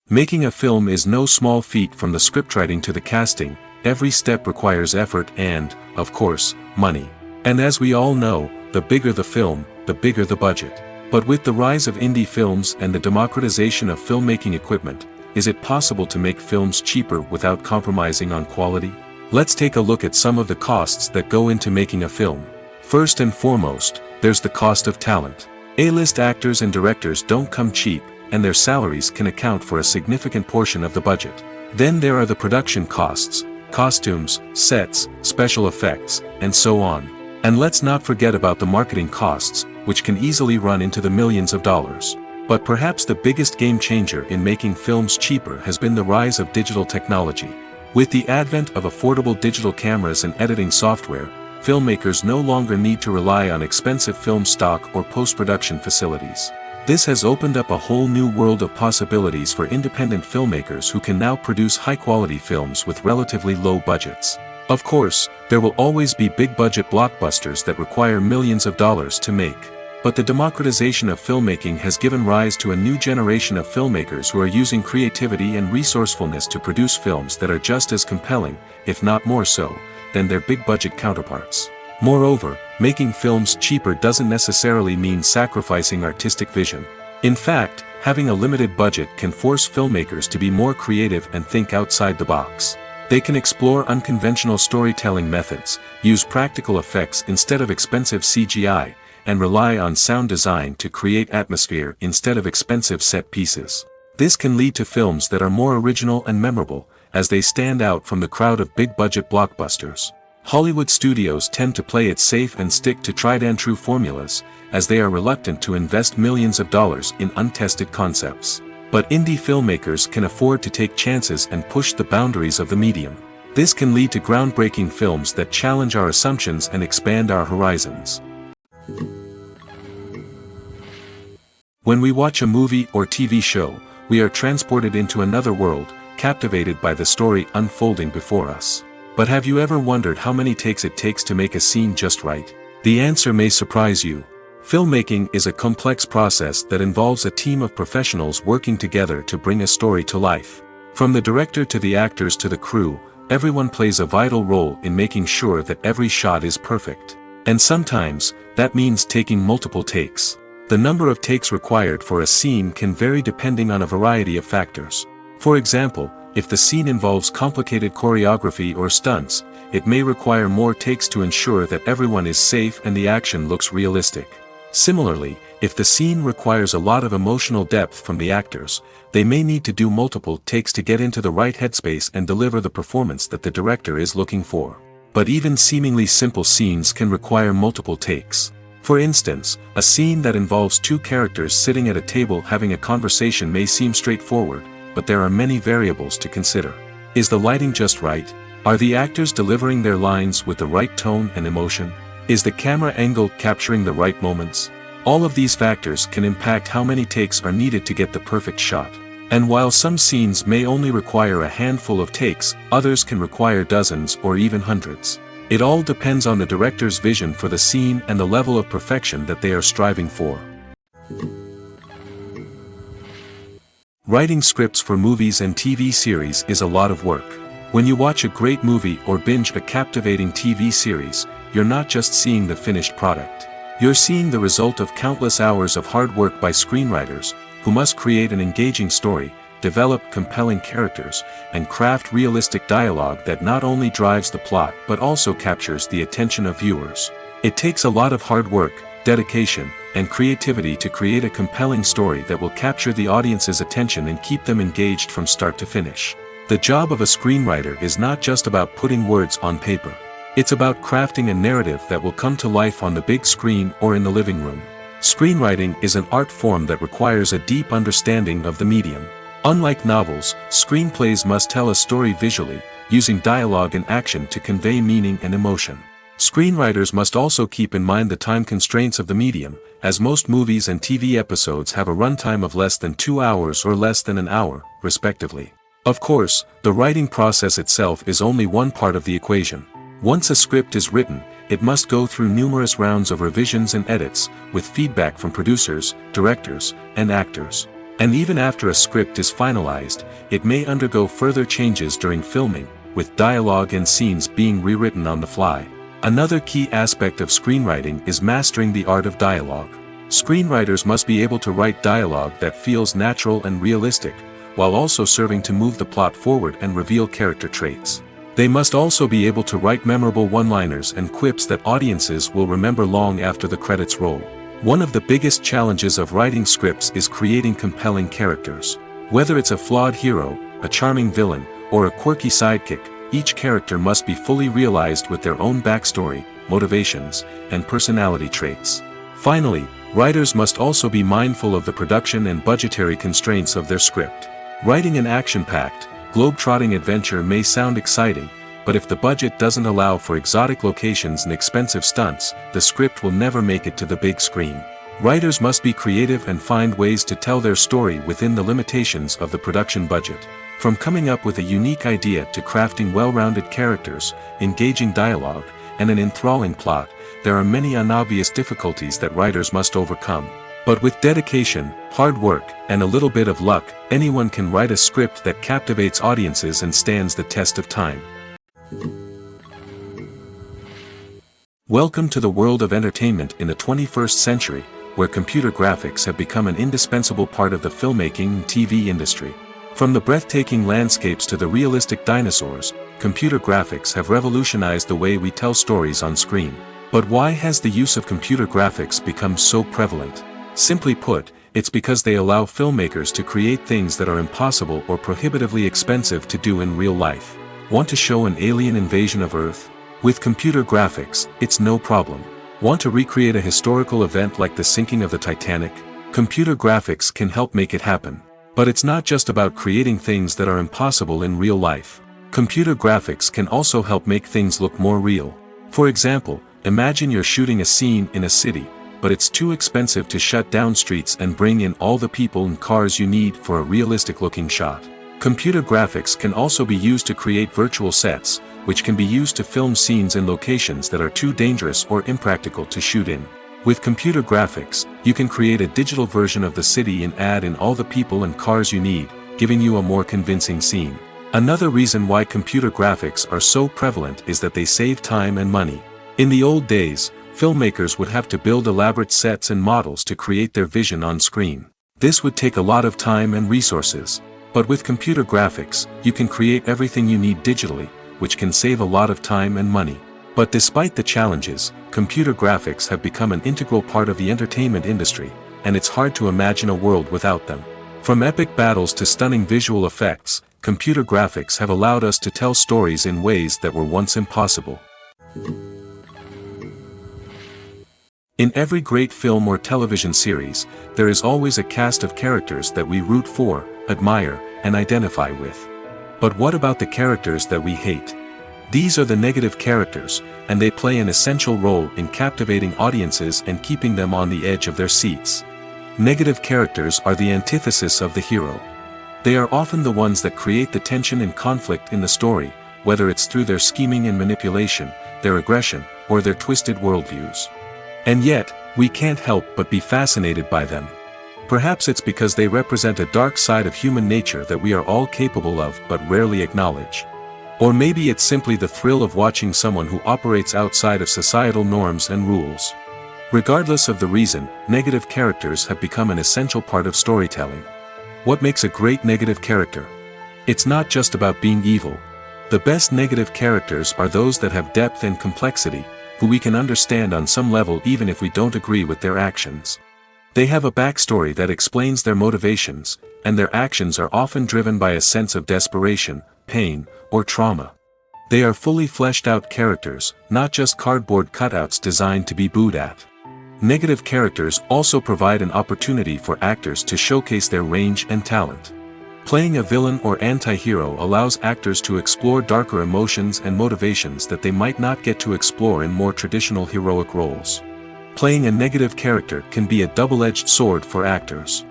Making a film is no small feat. From the scriptwriting to the casting, every step requires effort and, of course, money. And as we all know, the bigger the film, the bigger the budget. But with the rise of indie films and the democratization of filmmaking equipment, is it possible to make films cheaper without compromising on quality? Let's take a look at some of the costs that go into making a film. First and foremost, there's the cost of talent. A-list actors and directors don't come cheap, and their salaries can account for a significant portion of the budget. Then there are the production costs, costumes, sets, special effects, and so on. And let's not forget about the marketing costs, which can easily run into the millions of dollars. But perhaps the biggest game changer in making films cheaper has been the rise of digital technology. With the advent of affordable digital cameras and editing software, filmmakers no longer need to rely on expensive film stock or post-production facilities. This has opened up a whole new world of possibilities for independent filmmakers who can now produce high-quality films with relatively low budgets. Of course, there will always be big-budget blockbusters that require millions of dollars to make. But the democratization of filmmaking has given rise to a new generation of filmmakers who are using creativity and resourcefulness to produce films that are just as compelling, if not more so, than their big-budget counterparts. Moreover, making films cheaper doesn't necessarily mean sacrificing artistic vision. In fact, having a limited budget can force filmmakers to be more creative and think outside the box. They can explore unconventional storytelling methods, use practical effects instead of expensive CGI, and rely on sound design to create atmosphere instead of expensive set pieces. This can lead to films that are more original and memorable, as they stand out from the crowd of big-budget blockbusters. Hollywood studios tend to play it safe and stick to tried-and-true formulas, as they are reluctant to invest millions of dollars in untested concepts. But indie filmmakers can afford to take chances and push the boundaries of the medium. This can lead to groundbreaking films that challenge our assumptions and expand our horizons. When we watch a movie or TV show, we are transported into another world, captivated by the story unfolding before us. But have you ever wondered how many takes it takes to make a scene just right? The answer may surprise you. Filmmaking is a complex process that involves a team of professionals working together to bring a story to life. From the director to the actors to the crew, everyone plays a vital role in making sure that every shot is perfect. And sometimes, that means taking multiple takes. The number of takes required for a scene can vary depending on a variety of factors. For example, if the scene involves complicated choreography or stunts, it may require more takes to ensure that everyone is safe and the action looks realistic. Similarly, if the scene requires a lot of emotional depth from the actors, they may need to do multiple takes to get into the right headspace and deliver the performance that the director is looking for. But even seemingly simple scenes can require multiple takes. For instance, a scene that involves two characters sitting at a table having a conversation may seem straightforward, but there are many variables to consider. Is the lighting just right? Are the actors delivering their lines with the right tone and emotion? Is the camera angle capturing the right moments? All of these factors can impact how many takes are needed to get the perfect shot. And while some scenes may only require a handful of takes, others can require dozens or even hundreds. It all depends on the director's vision for the scene and the level of perfection that they are striving for. Writing scripts for movies and TV series is a lot of work. When you watch a great movie or binge a captivating TV series, you're not just seeing the finished product. You're seeing the result of countless hours of hard work by screenwriters, who must create an engaging story, develop compelling characters, and craft realistic dialogue that not only drives the plot but also captures the attention of viewers. It takes a lot of hard work, dedication, and creativity to create a compelling story that will capture the audience's attention and keep them engaged from start to finish. The job of a screenwriter is not just about putting words on paper. It's about crafting a narrative that will come to life on the big screen or in the living room. Screenwriting is an art form that requires a deep understanding of the medium. Unlike novels, screenplays must tell a story visually, using dialogue and action to convey meaning and emotion. Screenwriters must also keep in mind the time constraints of the medium, as most movies and TV episodes have a runtime of less than 2 hours or less than an hour, respectively. Of course, the writing process itself is only one part of the equation. Once a script is written, it must go through numerous rounds of revisions and edits, with feedback from producers, directors, and actors. And even after a script is finalized, it may undergo further changes during filming, with dialogue and scenes being rewritten on the fly. Another key aspect of screenwriting is mastering the art of dialogue. Screenwriters must be able to write dialogue that feels natural and realistic, while also serving to move the plot forward and reveal character traits. They must also be able to write memorable one-liners and quips that audiences will remember long after the credits roll. One of the biggest challenges of writing scripts is creating compelling characters. Whether it's a flawed hero, a charming villain, or a quirky sidekick, each character must be fully realized with their own backstory, motivations, and personality traits. Finally, writers must also be mindful of the production and budgetary constraints of their script. Writing an action-packed, globe-trotting adventure may sound exciting, but if the budget doesn't allow for exotic locations and expensive stunts, the script will never make it to the big screen. Writers must be creative and find ways to tell their story within the limitations of the production budget. From coming up with a unique idea to crafting well-rounded characters, engaging dialogue, and an enthralling plot, there are many unobvious difficulties that writers must overcome. But with dedication, hard work, and a little bit of luck, anyone can write a script that captivates audiences and stands the test of time. Welcome to the world of entertainment in the 21st century, where computer graphics have become an indispensable part of the filmmaking and TV industry. From the breathtaking landscapes to the realistic dinosaurs, computer graphics have revolutionized the way we tell stories on screen. But why has the use of computer graphics become so prevalent? Simply put, it's because they allow filmmakers to create things that are impossible or prohibitively expensive to do in real life. Want to show an alien invasion of Earth? With computer graphics, it's no problem. Want to recreate a historical event like the sinking of the Titanic? Computer graphics can help make it happen. But it's not just about creating things that are impossible in real life. Computer graphics can also help make things look more real. For example, imagine you're shooting a scene in a city, but it's too expensive to shut down streets and bring in all the people and cars you need for a realistic-looking shot. Computer graphics can also be used to create virtual sets, which can be used to film scenes in locations that are too dangerous or impractical to shoot in. With computer graphics, you can create a digital version of the city and add in all the people and cars you need, giving you a more convincing scene. Another reason why computer graphics are so prevalent is that they save time and money. In the old days, filmmakers would have to build elaborate sets and models to create their vision on screen. This would take a lot of time and resources. But with computer graphics, you can create everything you need digitally, which can save a lot of time and money. But despite the challenges, computer graphics have become an integral part of the entertainment industry, and it's hard to imagine a world without them. From epic battles to stunning visual effects, computer graphics have allowed us to tell stories in ways that were once impossible. In every great film or television series, there is always a cast of characters that we root for, admire, and identify with. But what about the characters that we hate? These are the negative characters, and they play an essential role in captivating audiences and keeping them on the edge of their seats. Negative characters are the antithesis of the hero. They are often the ones that create the tension and conflict in the story, whether it's through their scheming and manipulation, their aggression, or their twisted worldviews. And yet, we can't help but be fascinated by them. Perhaps it's because they represent a dark side of human nature that we are all capable of but rarely acknowledge. Or maybe it's simply the thrill of watching someone who operates outside of societal norms and rules. Regardless of the reason, negative characters have become an essential part of storytelling. What makes a great negative character? It's not just about being evil. The best negative characters are those that have depth and complexity, who we can understand on some level even if we don't agree with their actions. They have a backstory that explains their motivations, and their actions are often driven by a sense of desperation, pain, or trauma. They are fully fleshed out characters, not just cardboard cutouts designed to be booed at. Negative characters also provide an opportunity for actors to showcase their range and talent. Playing a villain or anti-hero allows actors to explore darker emotions and motivations that they might not get to explore in more traditional heroic roles. Playing a negative character can be a double-edged sword for actors.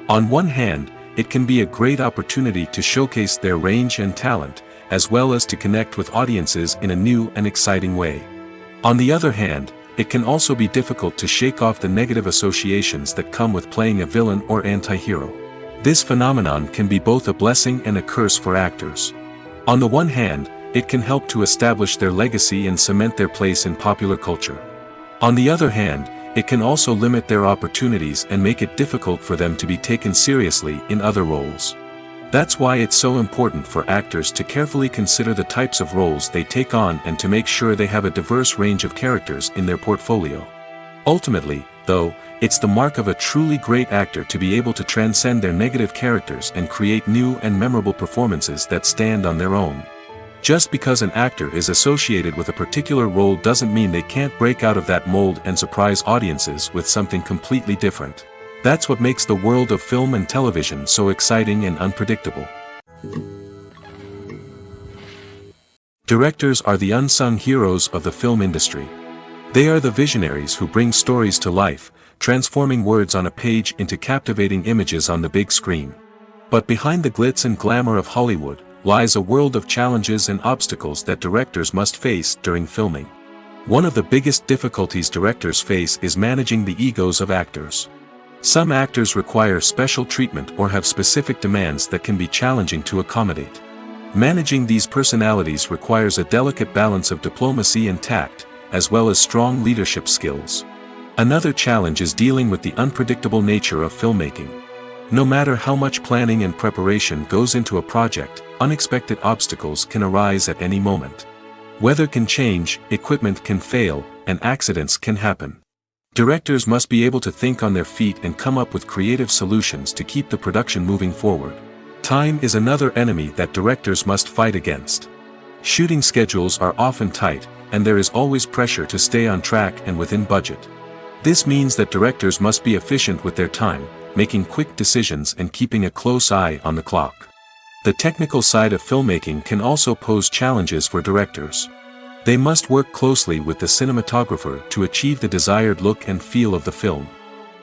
On one hand, it can be a great opportunity to showcase their range and talent, as well as to connect with audiences in a new and exciting way. On the other hand, it can also be difficult to shake off the negative associations that come with playing a villain or anti-hero. This phenomenon can be both a blessing and a curse for actors. On the one hand, it can help to establish their legacy and cement their place in popular culture. On the other hand, it can also limit their opportunities and make it difficult for them to be taken seriously in other roles. That's why it's so important for actors to carefully consider the types of roles they take on and to make sure they have a diverse range of characters in their portfolio. Ultimately, though, it's the mark of a truly great actor to be able to transcend their negative characters and create new and memorable performances that stand on their own. Just because an actor is associated with a particular role doesn't mean they can't break out of that mold and surprise audiences with something completely different. That's what makes the world of film and television so exciting and unpredictable. Directors are the unsung heroes of the film industry. They are the visionaries who bring stories to life, transforming words on a page into captivating images on the big screen. But behind the glitz and glamour of Hollywood lies a world of challenges and obstacles that directors must face during filming. One of the biggest difficulties directors face is managing the egos of actors. Some actors require special treatment or have specific demands that can be challenging to accommodate. Managing these personalities requires a delicate balance of diplomacy and tact, as well as strong leadership skills. Another challenge is dealing with the unpredictable nature of filmmaking. No matter how much planning and preparation goes into a project, unexpected obstacles can arise at any moment. Weather can change, equipment can fail, and accidents can happen. Directors must be able to think on their feet and come up with creative solutions to keep the production moving forward. Time is another enemy that directors must fight against. Shooting schedules are often tight, and there is always pressure to stay on track and within budget. This means that directors must be efficient with their time, making quick decisions and keeping a close eye on the clock. The technical side of filmmaking can also pose challenges for directors. They must work closely with the cinematographer to achieve the desired look and feel of the film.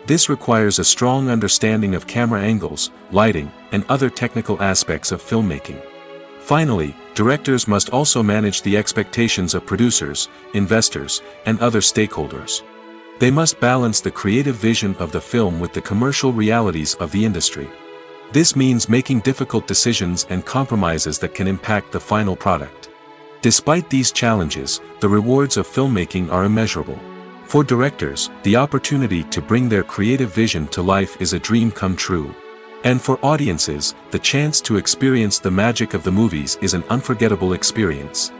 This requires a strong understanding of camera angles, lighting, and other technical aspects of filmmaking. Finally, directors must also manage the expectations of producers, investors, and other stakeholders. They must balance the creative vision of the film with the commercial realities of the industry. This means making difficult decisions and compromises that can impact the final product. Despite these challenges, the rewards of filmmaking are immeasurable. For directors, the opportunity to bring their creative vision to life is a dream come true. And for audiences, the chance to experience the magic of the movies is an unforgettable experience.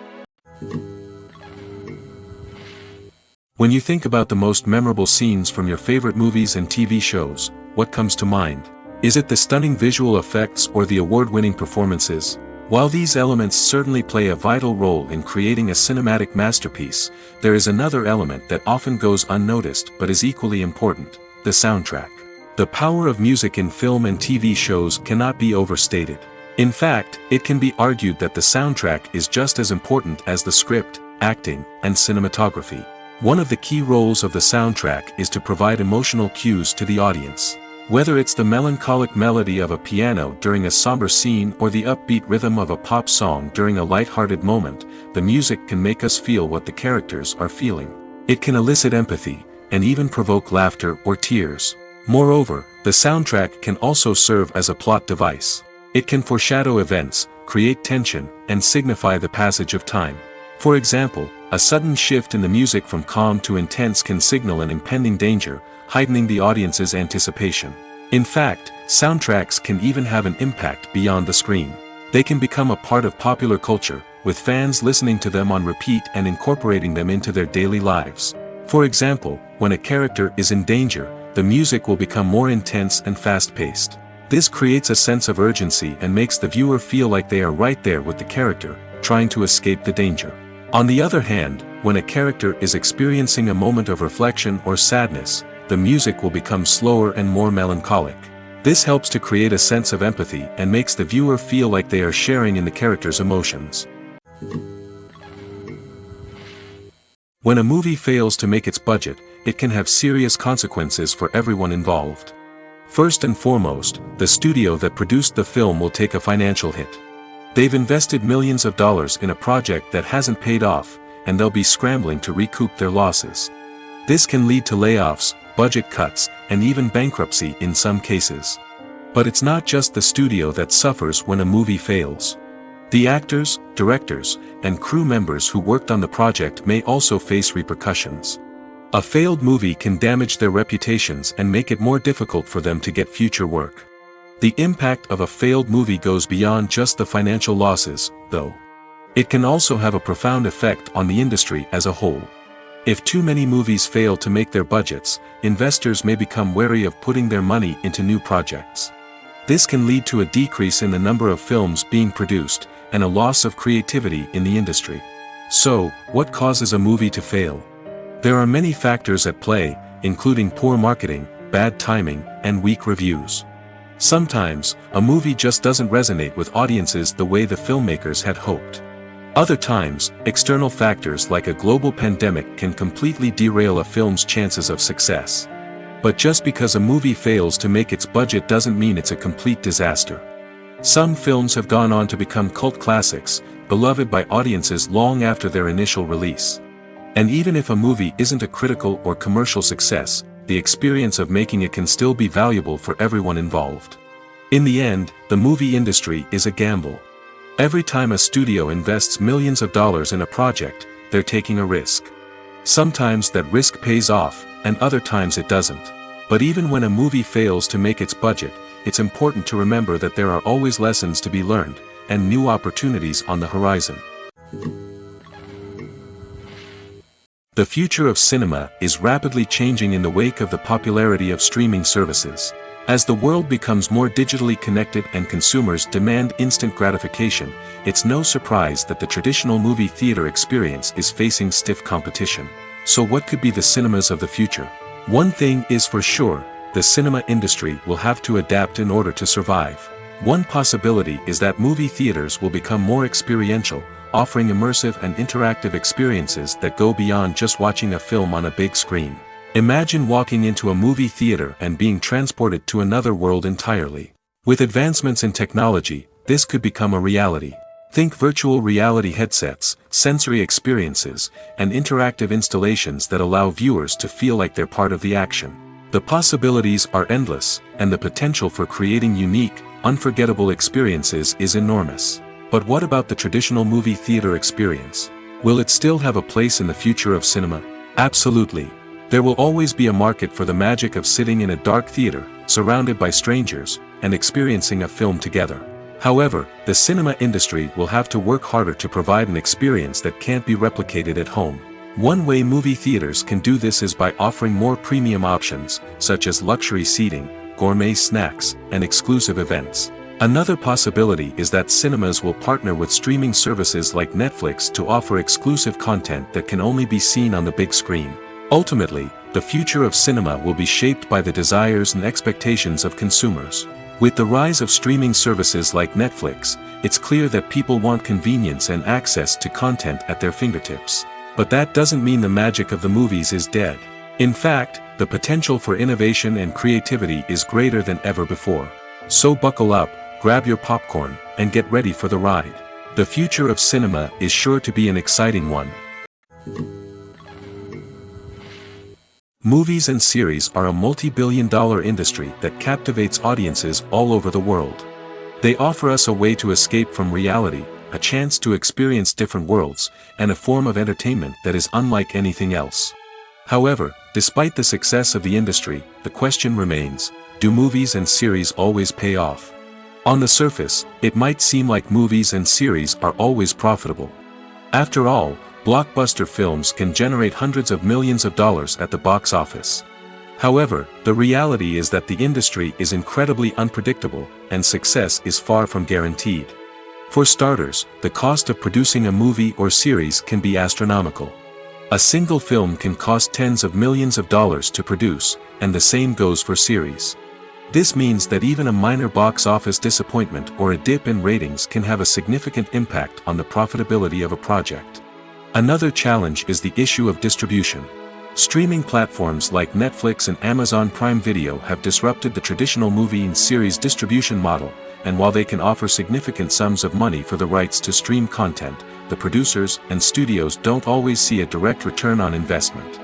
When you think about the most memorable scenes from your favorite movies and TV shows, what comes to mind? Is it the stunning visual effects or the award-winning performances? While these elements certainly play a vital role in creating a cinematic masterpiece, there is another element that often goes unnoticed but is equally important: the soundtrack. The power of music in film and TV shows cannot be overstated. In fact, it can be argued that the soundtrack is just as important as the script, acting, and cinematography. One of the key roles of the soundtrack is to provide emotional cues to the audience. Whether it's the melancholic melody of a piano during a somber scene or the upbeat rhythm of a pop song during a light-hearted moment, the music can make us feel what the characters are feeling. It can elicit empathy, and even provoke laughter or tears. Moreover, the soundtrack can also serve as a plot device. It can foreshadow events, create tension, and signify the passage of time. For example, a sudden shift in the music from calm to intense can signal an impending danger, heightening the audience's anticipation. In fact, soundtracks can even have an impact beyond the screen. They can become a part of popular culture, with fans listening to them on repeat and incorporating them into their daily lives. For example, when a character is in danger, the music will become more intense and fast-paced. This creates a sense of urgency and makes the viewer feel like they are right there with the character, trying to escape the danger. On the other hand, when a character is experiencing a moment of reflection or sadness, the music will become slower and more melancholic. This helps to create a sense of empathy and makes the viewer feel like they are sharing in the character's emotions. When a movie fails to make its budget, it can have serious consequences for everyone involved. First and foremost, the studio that produced the film will take a financial hit. They've invested millions of dollars in a project that hasn't paid off, and they'll be scrambling to recoup their losses. This can lead to layoffs, budget cuts, and even bankruptcy in some cases. But it's not just the studio that suffers when a movie fails. The actors, directors, and crew members who worked on the project may also face repercussions. A failed movie can damage their reputations and make it more difficult for them to get future work. The impact of a failed movie goes beyond just the financial losses, though. It can also have a profound effect on the industry as a whole. If too many movies fail to make their budgets, investors may become wary of putting their money into new projects. This can lead to a decrease in the number of films being produced, and a loss of creativity in the industry. So, what causes a movie to fail? There are many factors at play, including poor marketing, bad timing, and weak reviews. Sometimes, a movie just doesn't resonate with audiences the way the filmmakers had hoped. Other times, external factors like a global pandemic can completely derail a film's chances of success. But just because a movie fails to make its budget doesn't mean it's a complete disaster. Some films have gone on to become cult classics, beloved by audiences long after their initial release. And even if a movie isn't a critical or commercial success, the experience of making it can still be valuable for everyone involved. In the end, the movie industry is a gamble. Every time a studio invests millions of dollars in a project, they're taking a risk. Sometimes that risk pays off, and other times it doesn't. But even when a movie fails to make its budget, it's important to remember that there are always lessons to be learned, and new opportunities on the horizon. The future of cinema is rapidly changing in the wake of the popularity of streaming services. As the world becomes more digitally connected and consumers demand instant gratification, it's no surprise that the traditional movie theater experience is facing stiff competition. So what could be the cinemas of the future? One thing is for sure, the cinema industry will have to adapt in order to survive. One possibility is that movie theaters will become more experiential, offering immersive and interactive experiences that go beyond just watching a film on a big screen. Imagine walking into a movie theater and being transported to another world entirely. With advancements in technology, this could become a reality. Think virtual reality headsets, sensory experiences, and interactive installations that allow viewers to feel like they're part of the action. The possibilities are endless, and the potential for creating unique, unforgettable experiences is enormous. But what about the traditional movie theater experience? Will it still have a place in the future of cinema? Absolutely. There will always be a market for the magic of sitting in a dark theater, surrounded by strangers, and experiencing a film together. However, the cinema industry will have to work harder to provide an experience that can't be replicated at home. One way movie theaters can do this is by offering more premium options, such as luxury seating, gourmet snacks, and exclusive events. Another possibility is that cinemas will partner with streaming services like Netflix to offer exclusive content that can only be seen on the big screen. Ultimately, the future of cinema will be shaped by the desires and expectations of consumers. With the rise of streaming services like Netflix, it's clear that people want convenience and access to content at their fingertips. But that doesn't mean the magic of the movies is dead. In fact, the potential for innovation and creativity is greater than ever before. So buckle up, grab your popcorn, and get ready for the ride. The future of cinema is sure to be an exciting one. Movies and series are a multi-billion-dollar industry that captivates audiences all over the world. They offer us a way to escape from reality, a chance to experience different worlds, and a form of entertainment that is unlike anything else. However, despite the success of the industry, the question remains, do movies and series always pay off? On the surface, it might seem like movies and series are always profitable. After all, blockbuster films can generate hundreds of millions of dollars at the box office. However, the reality is that the industry is incredibly unpredictable, and success is far from guaranteed. For starters, the cost of producing a movie or series can be astronomical. A single film can cost tens of millions of dollars to produce, and the same goes for series. This means that even a minor box office disappointment or a dip in ratings can have a significant impact on the profitability of a project. Another challenge is the issue of distribution. Streaming platforms like Netflix and Amazon Prime Video have disrupted the traditional movie and series distribution model, and while they can offer significant sums of money for the rights to stream content, the producers and studios don't always see a direct return on investment.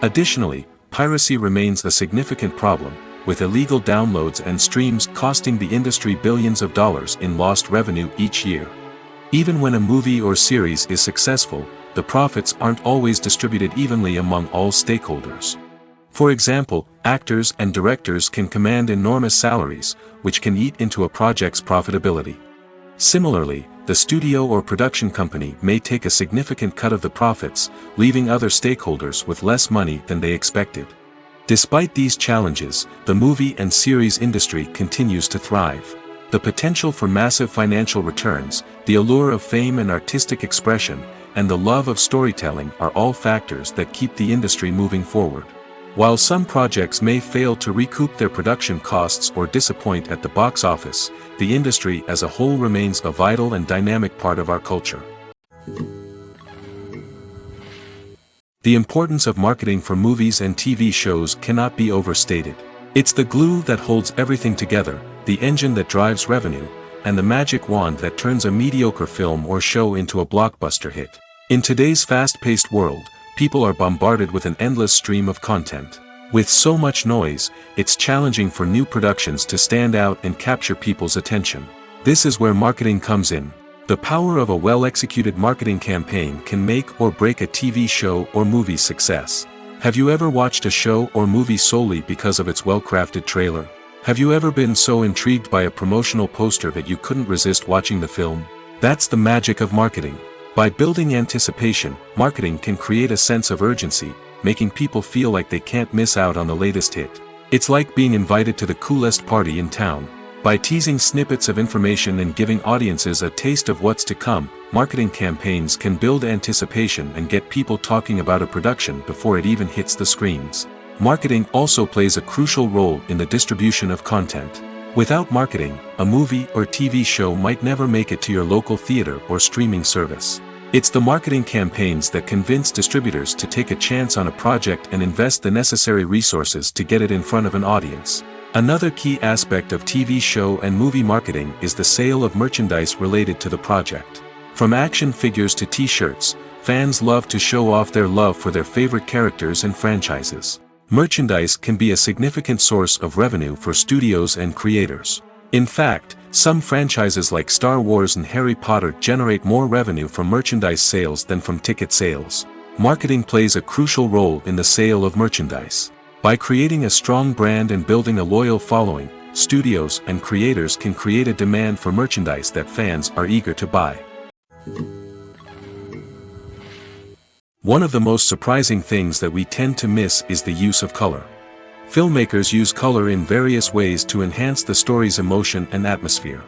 Additionally, piracy remains a significant problem, with illegal downloads and streams costing the industry billions of dollars in lost revenue each year. Even when a movie or series is successful, the profits aren't always distributed evenly among all stakeholders. For example, actors and directors can command enormous salaries, which can eat into a project's profitability. Similarly, the studio or production company may take a significant cut of the profits, leaving other stakeholders with less money than they expected. Despite these challenges, the movie and series industry continues to thrive. The potential for massive financial returns, the allure of fame and artistic expression, and the love of storytelling are all factors that keep the industry moving forward. While some projects may fail to recoup their production costs or disappoint at the box office, the industry as a whole remains a vital and dynamic part of our culture. The importance of marketing for movies and TV shows cannot be overstated. It's the glue that holds everything together, the engine that drives revenue, and the magic wand that turns a mediocre film or show into a blockbuster hit. In today's fast-paced world, people are bombarded with an endless stream of content. With so much noise, it's challenging for new productions to stand out and capture people's attention. This is where marketing comes in. The power of a well-executed marketing campaign can make or break a TV show or movie's success. Have you ever watched a show or movie solely because of its well-crafted trailer? Have you ever been so intrigued by a promotional poster that you couldn't resist watching the film? That's the magic of marketing. By building anticipation, marketing can create a sense of urgency, making people feel like they can't miss out on the latest hit. It's like being invited to the coolest party in town. By teasing snippets of information and giving audiences a taste of what's to come, marketing campaigns can build anticipation and get people talking about a production before it even hits the screens. Marketing also plays a crucial role in the distribution of content. Without marketing, a movie or TV show might never make it to your local theater or streaming service. It's the marketing campaigns that convince distributors to take a chance on a project and invest the necessary resources to get it in front of an audience. Another key aspect of TV show and movie marketing is the sale of merchandise related to the project. From action figures to t-shirts, fans love to show off their love for their favorite characters and franchises. Merchandise can be a significant source of revenue for studios and creators. In fact, some franchises like Star Wars and Harry Potter generate more revenue from merchandise sales than from ticket sales. Marketing plays a crucial role in the sale of merchandise. By creating a strong brand and building a loyal following, studios and creators can create a demand for merchandise that fans are eager to buy. One of the most surprising things that we tend to miss is the use of color. Filmmakers use color in various ways to enhance the story's emotion and atmosphere.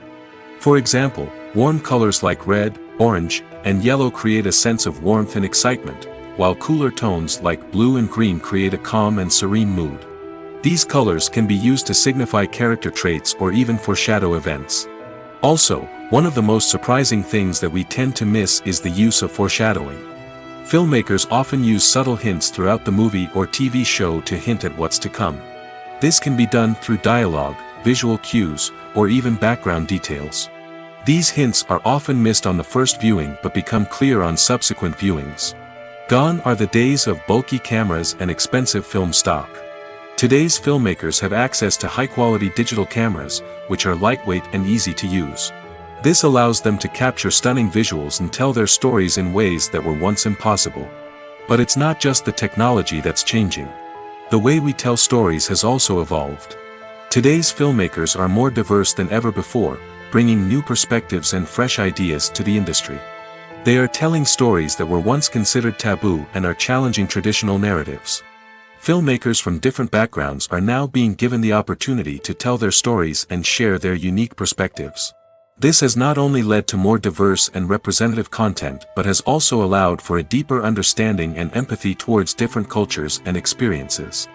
For example, warm colors like red, orange, and yellow create a sense of warmth and excitement, while cooler tones like blue and green create a calm and serene mood. These colors can be used to signify character traits or even foreshadow events. Also, one of the most surprising things that we tend to miss is the use of foreshadowing. Filmmakers often use subtle hints throughout the movie or TV show to hint at what's to come. This can be done through dialogue, visual cues, or even background details. These hints are often missed on the first viewing but become clear on subsequent viewings. Gone are the days of bulky cameras and expensive film stock. Today's filmmakers have access to high-quality digital cameras, which are lightweight and easy to use. This allows them to capture stunning visuals and tell their stories in ways that were once impossible. But it's not just the technology that's changing. The way we tell stories has also evolved. Today's filmmakers are more diverse than ever before, bringing new perspectives and fresh ideas to the industry. They are telling stories that were once considered taboo and are challenging traditional narratives. Filmmakers from different backgrounds are now being given the opportunity to tell their stories and share their unique perspectives. This has not only led to more diverse and representative content but has also allowed for a deeper understanding and empathy towards different cultures and experiences.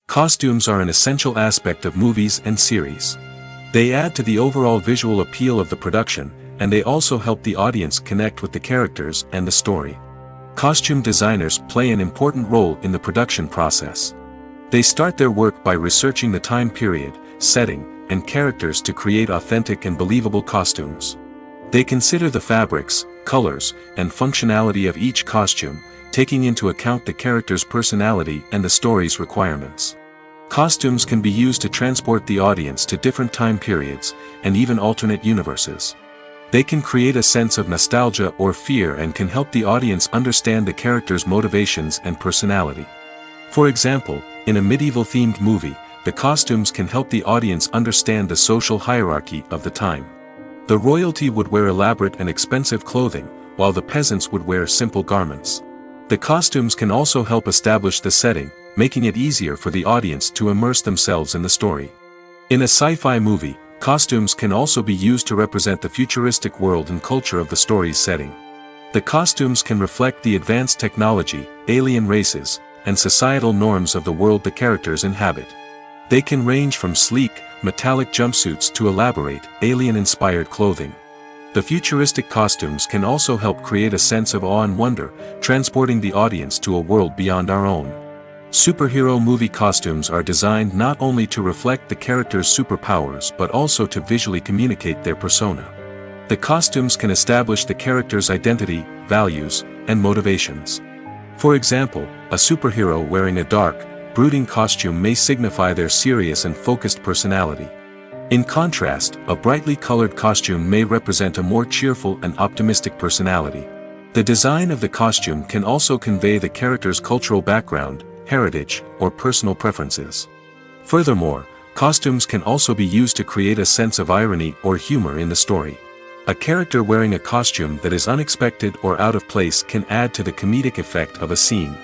Costumes are an essential aspect of movies and series. They add to the overall visual appeal of the production, and they also help the audience connect with the characters and the story. Costume designers play an important role in the production process. They start their work by researching the time period, setting, and characters to create authentic and believable costumes. They consider the fabrics, colors, and functionality of each costume, taking into account the character's personality and the story's requirements. Costumes can be used to transport the audience to different time periods, and even alternate universes. They can create a sense of nostalgia or fear and can help the audience understand the character's motivations and personality. For example, in a medieval-themed movie, the costumes can help the audience understand the social hierarchy of the time. The royalty would wear elaborate and expensive clothing, while the peasants would wear simple garments. The costumes can also help establish the setting, making it easier for the audience to immerse themselves in the story. In a sci-fi movie, costumes can also be used to represent the futuristic world and culture of the story's setting. The costumes can reflect the advanced technology, alien races, and societal norms of the world the characters inhabit. They can range from sleek, metallic jumpsuits to elaborate, alien-inspired clothing. The futuristic costumes can also help create a sense of awe and wonder, transporting the audience to a world beyond our own. Superhero movie costumes are designed not only to reflect the character's superpowers but also to visually communicate their persona. The costumes can establish the character's identity, values, and motivations. For example, a superhero wearing a dark, brooding costume may signify their serious and focused personality. In contrast, a brightly colored costume may represent a more cheerful and optimistic personality. The design of the costume can also convey the character's cultural background, heritage, or personal preferences. Furthermore, costumes can also be used to create a sense of irony or humor in the story. A character wearing a costume that is unexpected or out of place can add to the comedic effect of a scene.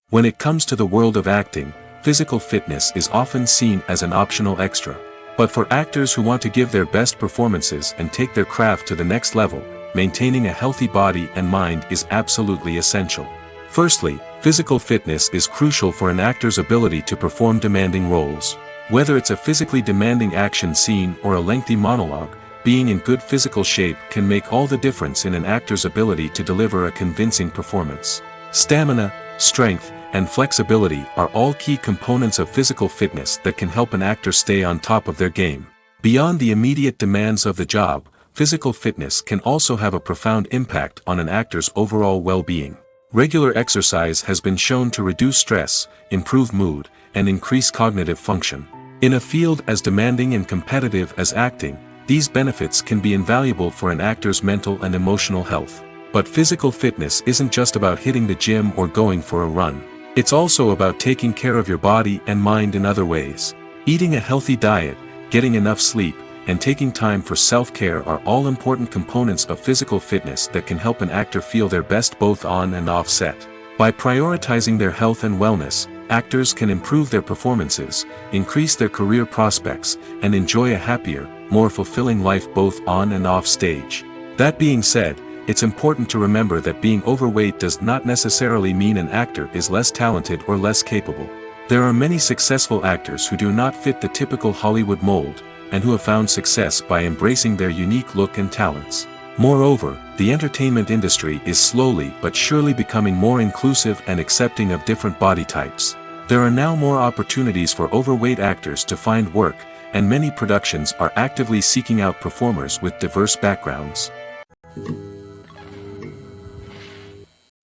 When it comes to the world of acting, physical fitness is often seen as an optional extra. But for actors who want to give their best performances and take their craft to the next level, maintaining a healthy body and mind is absolutely essential. Firstly, physical fitness is crucial for an actor's ability to perform demanding roles. Whether it's a physically demanding action scene or a lengthy monologue, being in good physical shape can make all the difference in an actor's ability to deliver a convincing performance. Stamina, strength, and flexibility are all key components of physical fitness that can help an actor stay on top of their game. Beyond the immediate demands of the job, physical fitness can also have a profound impact on an actor's overall well-being. Regular exercise has been shown to reduce stress, improve mood, and increase cognitive function. In a field as demanding and competitive as acting, these benefits can be invaluable for an actor's mental and emotional health. But physical fitness isn't just about hitting the gym or going for a run. It's also about taking care of your body and mind in other ways. Eating a healthy diet, getting enough sleep, and taking time for self-care are all important components of physical fitness that can help an actor feel their best both on and off set. By prioritizing their health and wellness, actors can improve their performances, increase their career prospects, and enjoy a happier, more fulfilling life both on and off stage. That being said, it's important to remember that being overweight does not necessarily mean an actor is less talented or less capable. There are many successful actors who do not fit the typical Hollywood mold, and who have found success by embracing their unique look and talents. Moreover, the entertainment industry is slowly but surely becoming more inclusive and accepting of different body types. There are now more opportunities for overweight actors to find work, and many productions are actively seeking out performers with diverse backgrounds.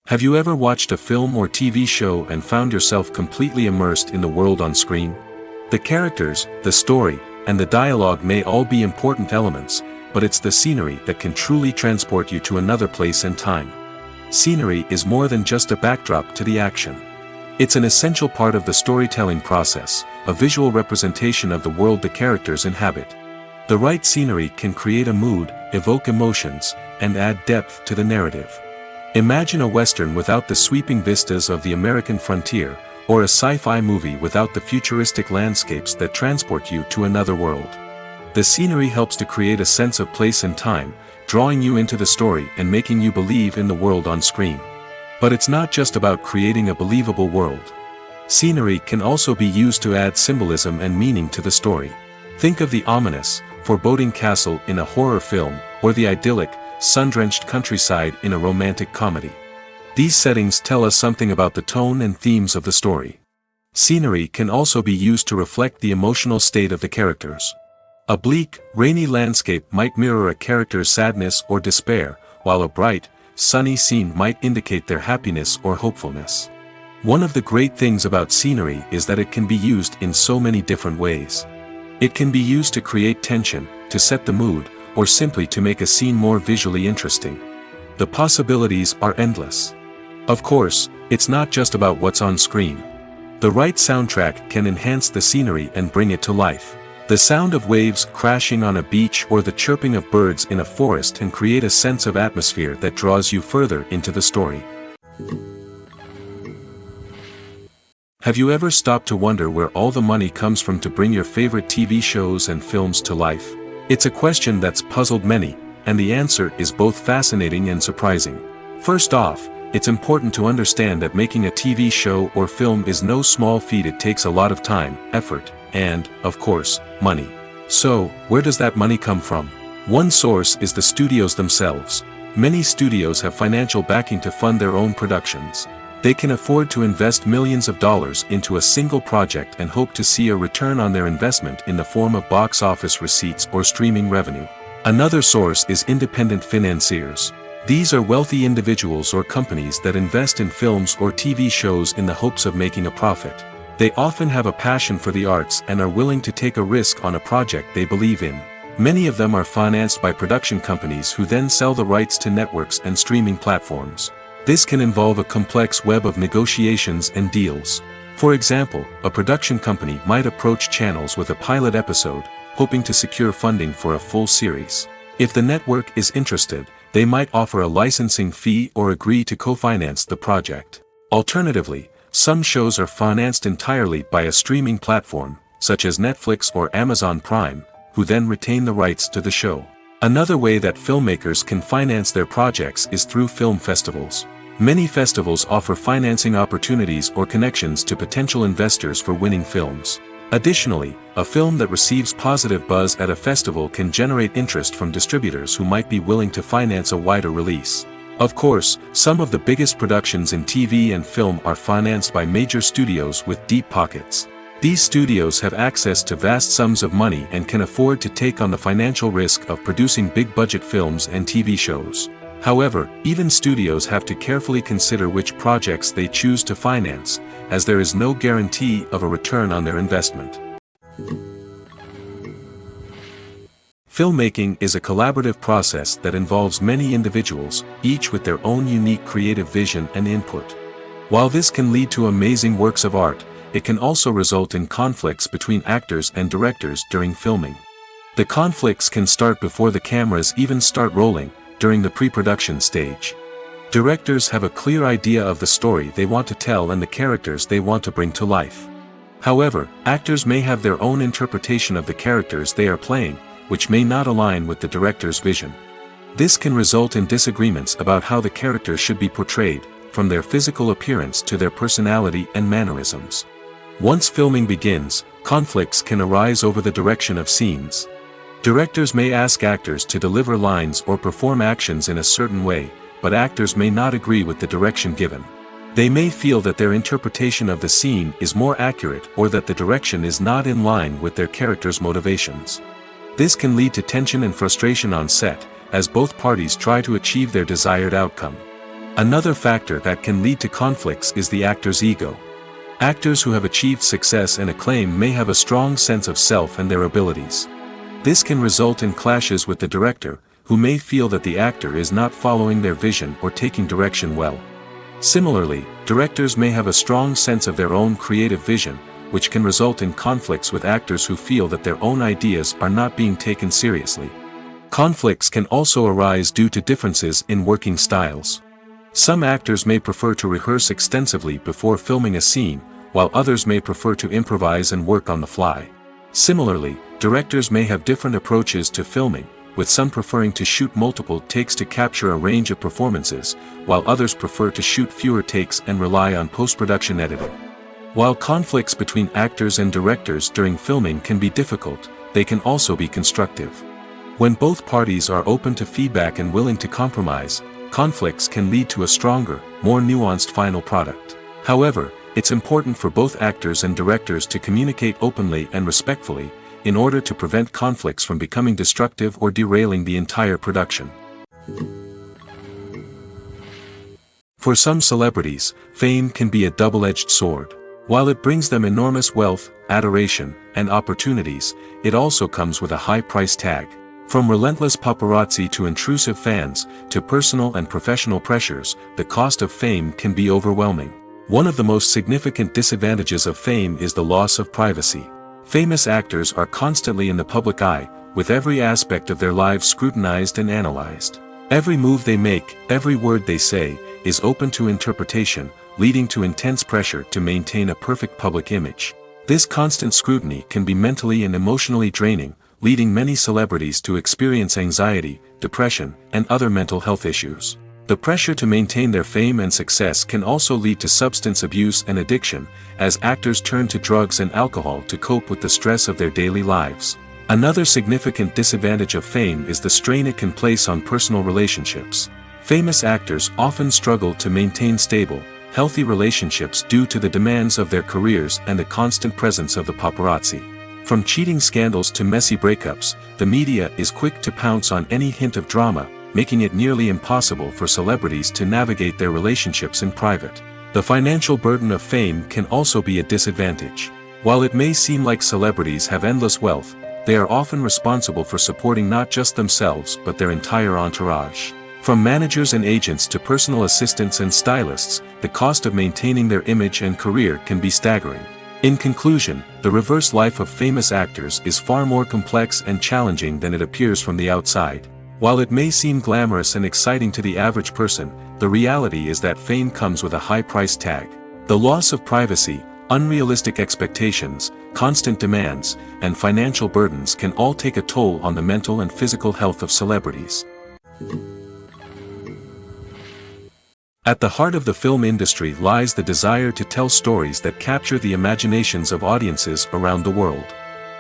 Have you ever watched a film or TV show and found yourself completely immersed in the world on screen? The characters, the story, and the dialogue may all be important elements, but it's the scenery that can truly transport you to another place and time. Scenery is more than just a backdrop to the action. It's an essential part of the storytelling process, a visual representation of the world the characters inhabit. The right scenery can create a mood, evoke emotions, and add depth to the narrative. Imagine a Western without the sweeping vistas of the American frontier, or a sci-fi movie without the futuristic landscapes that transport you to another world. The scenery helps to create a sense of place and time, drawing you into the story and making you believe in the world on screen. But it's not just about creating a believable world. Scenery can also be used to add symbolism and meaning to the story. Think of the ominous, foreboding castle in a horror film, or the idyllic, sun-drenched countryside in a romantic comedy. These settings tell us something about the tone and themes of the story. Scenery can also be used to reflect the emotional state of the characters. A bleak, rainy landscape might mirror a character's sadness or despair, while a bright, sunny scene might indicate their happiness or hopefulness. One of the great things about scenery is that it can be used in so many different ways. It can be used to create tension, to set the mood, or simply to make a scene more visually interesting. The possibilities are endless. Of course, it's not just about what's on screen. The right soundtrack can enhance the scenery and bring it to life. The sound of waves crashing on a beach or the chirping of birds in a forest can create a sense of atmosphere that draws you further into the story. Have you ever stopped to wonder where all the money comes from to bring your favorite TV shows and films to life? It's a question that's puzzled many, and the answer is both fascinating and surprising. First off, it's important to understand that making a TV show or film is no small feat. It takes a lot of time, effort, and, of course, money. So, where does that money come from? One source is the studios themselves. Many studios have financial backing to fund their own productions. They can afford to invest millions of dollars into a single project and hope to see a return on their investment in the form of box office receipts or streaming revenue. Another source is independent financiers. These are wealthy individuals or companies that invest in films or TV shows in the hopes of making a profit. They often have a passion for the arts and are willing to take a risk on a project they believe in. Many of them are financed by production companies who then sell the rights to networks and streaming platforms. This can involve a complex web of negotiations and deals. For example, a production company might approach channels with a pilot episode, hoping to secure funding for a full series. If the network is interested, they might offer a licensing fee or agree to co-finance the project. Alternatively, some shows are financed entirely by a streaming platform, such as Netflix or Amazon Prime, who then retain the rights to the show. Another way that filmmakers can finance their projects is through film festivals. Many festivals offer financing opportunities or connections to potential investors for winning films. Additionally, a film that receives positive buzz at a festival can generate interest from distributors who might be willing to finance a wider release. Of course, some of the biggest productions in TV and film are financed by major studios with deep pockets. These studios have access to vast sums of money and can afford to take on the financial risk of producing big-budget films and TV shows. However, even studios have to carefully consider which projects they choose to finance, as there is no guarantee of a return on their investment. Filmmaking is a collaborative process that involves many individuals, each with their own unique creative vision and input. While this can lead to amazing works of art, it can also result in conflicts between actors and directors during filming. The conflicts can start before the cameras even start rolling, during the pre-production stage. Directors have a clear idea of the story they want to tell and the characters they want to bring to life. However, actors may have their own interpretation of the characters they are playing, which may not align with the director's vision. This can result in disagreements about how the characters should be portrayed, from their physical appearance to their personality and mannerisms. Once filming begins, conflicts can arise over the direction of scenes. Directors may ask actors to deliver lines or perform actions in a certain way, but actors may not agree with the direction given. They may feel that their interpretation of the scene is more accurate or that the direction is not in line with their character's motivations. This can lead to tension and frustration on set, as both parties try to achieve their desired outcome. Another factor that can lead to conflicts is the actor's ego. Actors who have achieved success and acclaim may have a strong sense of self and their abilities. This can result in clashes with the director, who may feel that the actor is not following their vision or taking direction well. Similarly, directors may have a strong sense of their own creative vision, which can result in conflicts with actors who feel that their own ideas are not being taken seriously. Conflicts can also arise due to differences in working styles. Some actors may prefer to rehearse extensively before filming a scene, while others may prefer to improvise and work on the fly. Similarly, directors may have different approaches to filming, with some preferring to shoot multiple takes to capture a range of performances, while others prefer to shoot fewer takes and rely on post-production editing. While conflicts between actors and directors during filming can be difficult, they can also be constructive. When both parties are open to feedback and willing to compromise, conflicts can lead to a stronger, more nuanced final product. However, it's important for both actors and directors to communicate openly and respectfully, in order to prevent conflicts from becoming destructive or derailing the entire production. For some celebrities, fame can be a double-edged sword. While it brings them enormous wealth, adoration, and opportunities, it also comes with a high price tag. From relentless paparazzi to intrusive fans, to personal and professional pressures, the cost of fame can be overwhelming. One of the most significant disadvantages of fame is the loss of privacy. Famous actors are constantly in the public eye, with every aspect of their lives scrutinized and analyzed. Every move they make, every word they say, is open to interpretation, leading to intense pressure to maintain a perfect public image. This constant scrutiny can be mentally and emotionally draining, leading many celebrities to experience anxiety, depression, and other mental health issues. The pressure to maintain their fame and success can also lead to substance abuse and addiction, as actors turn to drugs and alcohol to cope with the stress of their daily lives. Another significant disadvantage of fame is the strain it can place on personal relationships. Famous actors often struggle to maintain stable, healthy relationships due to the demands of their careers and the constant presence of the paparazzi. From cheating scandals to messy breakups, the media is quick to pounce on any hint of drama, making it nearly impossible for celebrities to navigate their relationships in private. The financial burden of fame can also be a disadvantage. While it may seem like celebrities have endless wealth, they are often responsible for supporting not just themselves but their entire entourage. From managers and agents to personal assistants and stylists, the cost of maintaining their image and career can be staggering. In conclusion, the reverse life of famous actors is far more complex and challenging than it appears from the outside. While it may seem glamorous and exciting to the average person, the reality is that fame comes with a high price tag. The loss of privacy, unrealistic expectations, constant demands, and financial burdens can all take a toll on the mental and physical health of celebrities. At the heart of the film industry lies the desire to tell stories that capture the imaginations of audiences around the world.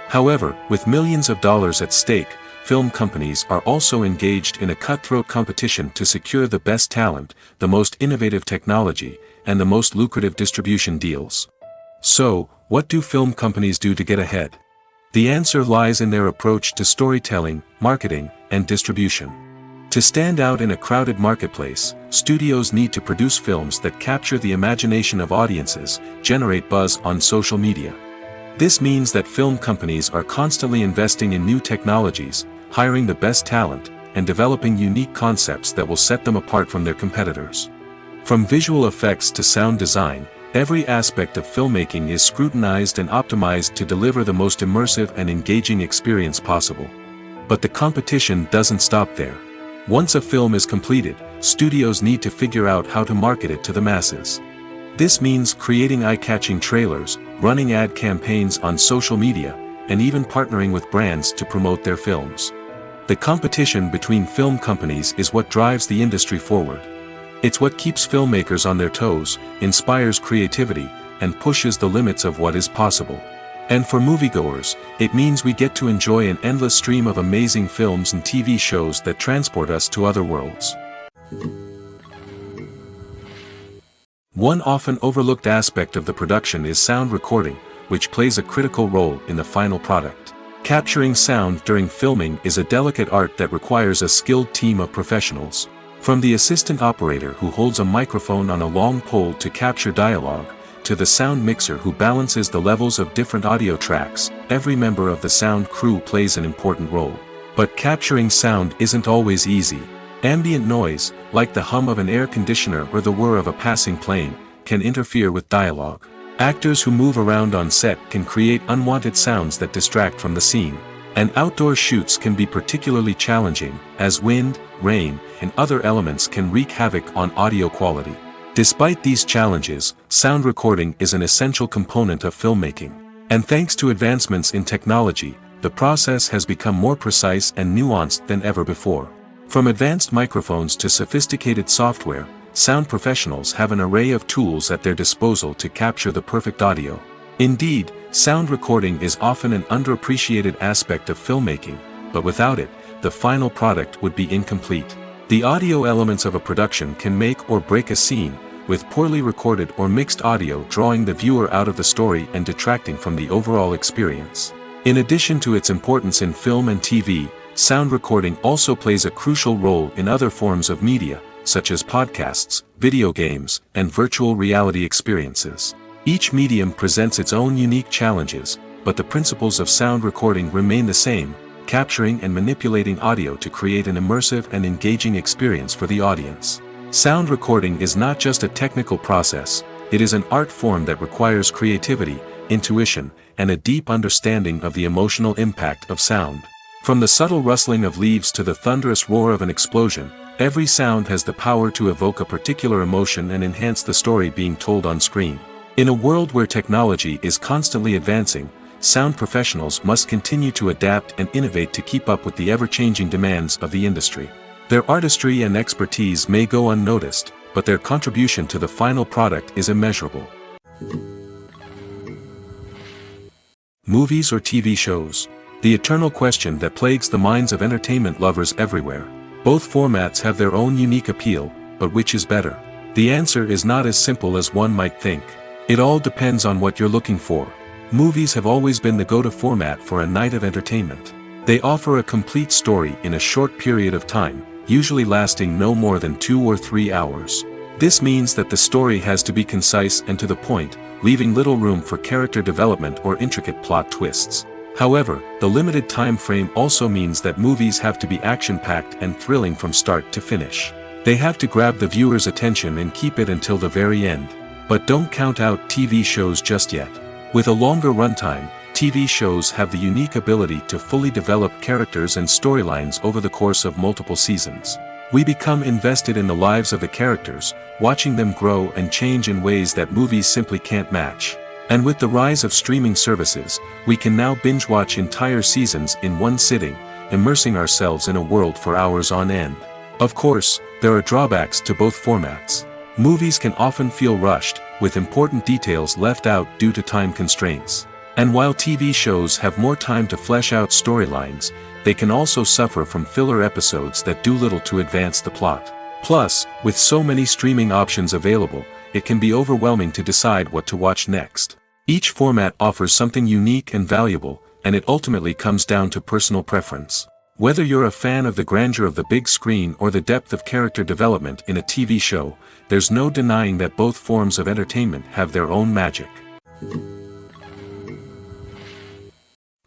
However, with millions of dollars at stake, film companies are also engaged in a cutthroat competition to secure the best talent, the most innovative technology, and the most lucrative distribution deals. So, what do film companies do to get ahead? The answer lies in their approach to storytelling, marketing, and distribution. To stand out in a crowded marketplace, studios need to produce films that capture the imagination of audiences, generate buzz on social media. This means that film companies are constantly investing in new technologies, hiring the best talent, and developing unique concepts that will set them apart from their competitors. From visual effects to sound design, every aspect of filmmaking is scrutinized and optimized to deliver the most immersive and engaging experience possible. But the competition doesn't stop there. Once a film is completed, studios need to figure out how to market it to the masses. This means creating eye-catching trailers, running ad campaigns on social media, and even partnering with brands to promote their films. The competition between film companies is what drives the industry forward. It's what keeps filmmakers on their toes, inspires creativity, and pushes the limits of what is possible. And for moviegoers, it means we get to enjoy an endless stream of amazing films and TV shows that transport us to other worlds. One often overlooked aspect of the production is sound recording, which plays a critical role in the final product. Capturing sound during filming is a delicate art that requires a skilled team of professionals. From the assistant operator who holds a microphone on a long pole to capture dialogue, to the sound mixer who balances the levels of different audio tracks, every member of the sound crew plays an important role. But capturing sound isn't always easy. Ambient noise, like the hum of an air conditioner or the whir of a passing plane, can interfere with dialogue. Actors who move around on set can create unwanted sounds that distract from the scene. And outdoor shoots can be particularly challenging, as wind, rain, and other elements can wreak havoc on audio quality. Despite these challenges, sound recording is an essential component of filmmaking. And thanks to advancements in technology, the process has become more precise and nuanced than ever before. From advanced microphones to sophisticated software, sound professionals have an array of tools at their disposal to capture the perfect audio. Indeed, sound recording is often an underappreciated aspect of filmmaking, but without it, the final product would be incomplete. The audio elements of a production can make or break a scene, with poorly recorded or mixed audio drawing the viewer out of the story and detracting from the overall experience. In addition to its importance in film and TV, sound recording also plays a crucial role in other forms of media, such as podcasts, video games, and virtual reality experiences. Each medium presents its own unique challenges, but the principles of sound recording remain the same, capturing and manipulating audio to create an immersive and engaging experience for the audience. Sound recording is not just a technical process, it is an art form that requires creativity, intuition, and a deep understanding of the emotional impact of sound. From the subtle rustling of leaves to the thunderous roar of an explosion, every sound has the power to evoke a particular emotion and enhance the story being told on screen. In a world where technology is constantly advancing, sound professionals must continue to adapt and innovate to keep up with the ever-changing demands of the industry. Their artistry and expertise may go unnoticed, but their contribution to the final product is immeasurable. Movies or TV shows? The eternal question that plagues the minds of entertainment lovers everywhere. Both formats have their own unique appeal, but which is better? The answer is not as simple as one might think. It all depends on what you're looking for. Movies have always been the go-to format for a night of entertainment. They offer a complete story in a short period of time, usually lasting no more than 2 or 3 hours. This means that the story has to be concise and to the point, leaving little room for character development or intricate plot twists. However, the limited time frame also means that movies have to be action-packed and thrilling from start to finish. They have to grab the viewer's attention and keep it until the very end. But don't count out TV shows just yet. With a longer runtime, TV shows have the unique ability to fully develop characters and storylines over the course of multiple seasons. We become invested in the lives of the characters, watching them grow and change in ways that movies simply can't match. And with the rise of streaming services, we can now binge-watch entire seasons in one sitting, immersing ourselves in a world for hours on end. Of course, there are drawbacks to both formats. Movies can often feel rushed, with important details left out due to time constraints. And while TV shows have more time to flesh out storylines, they can also suffer from filler episodes that do little to advance the plot. Plus, with so many streaming options available, it can be overwhelming to decide what to watch next. Each format offers something unique and valuable, and it ultimately comes down to personal preference. Whether you're a fan of the grandeur of the big screen or the depth of character development in a TV show, there's no denying that both forms of entertainment have their own magic.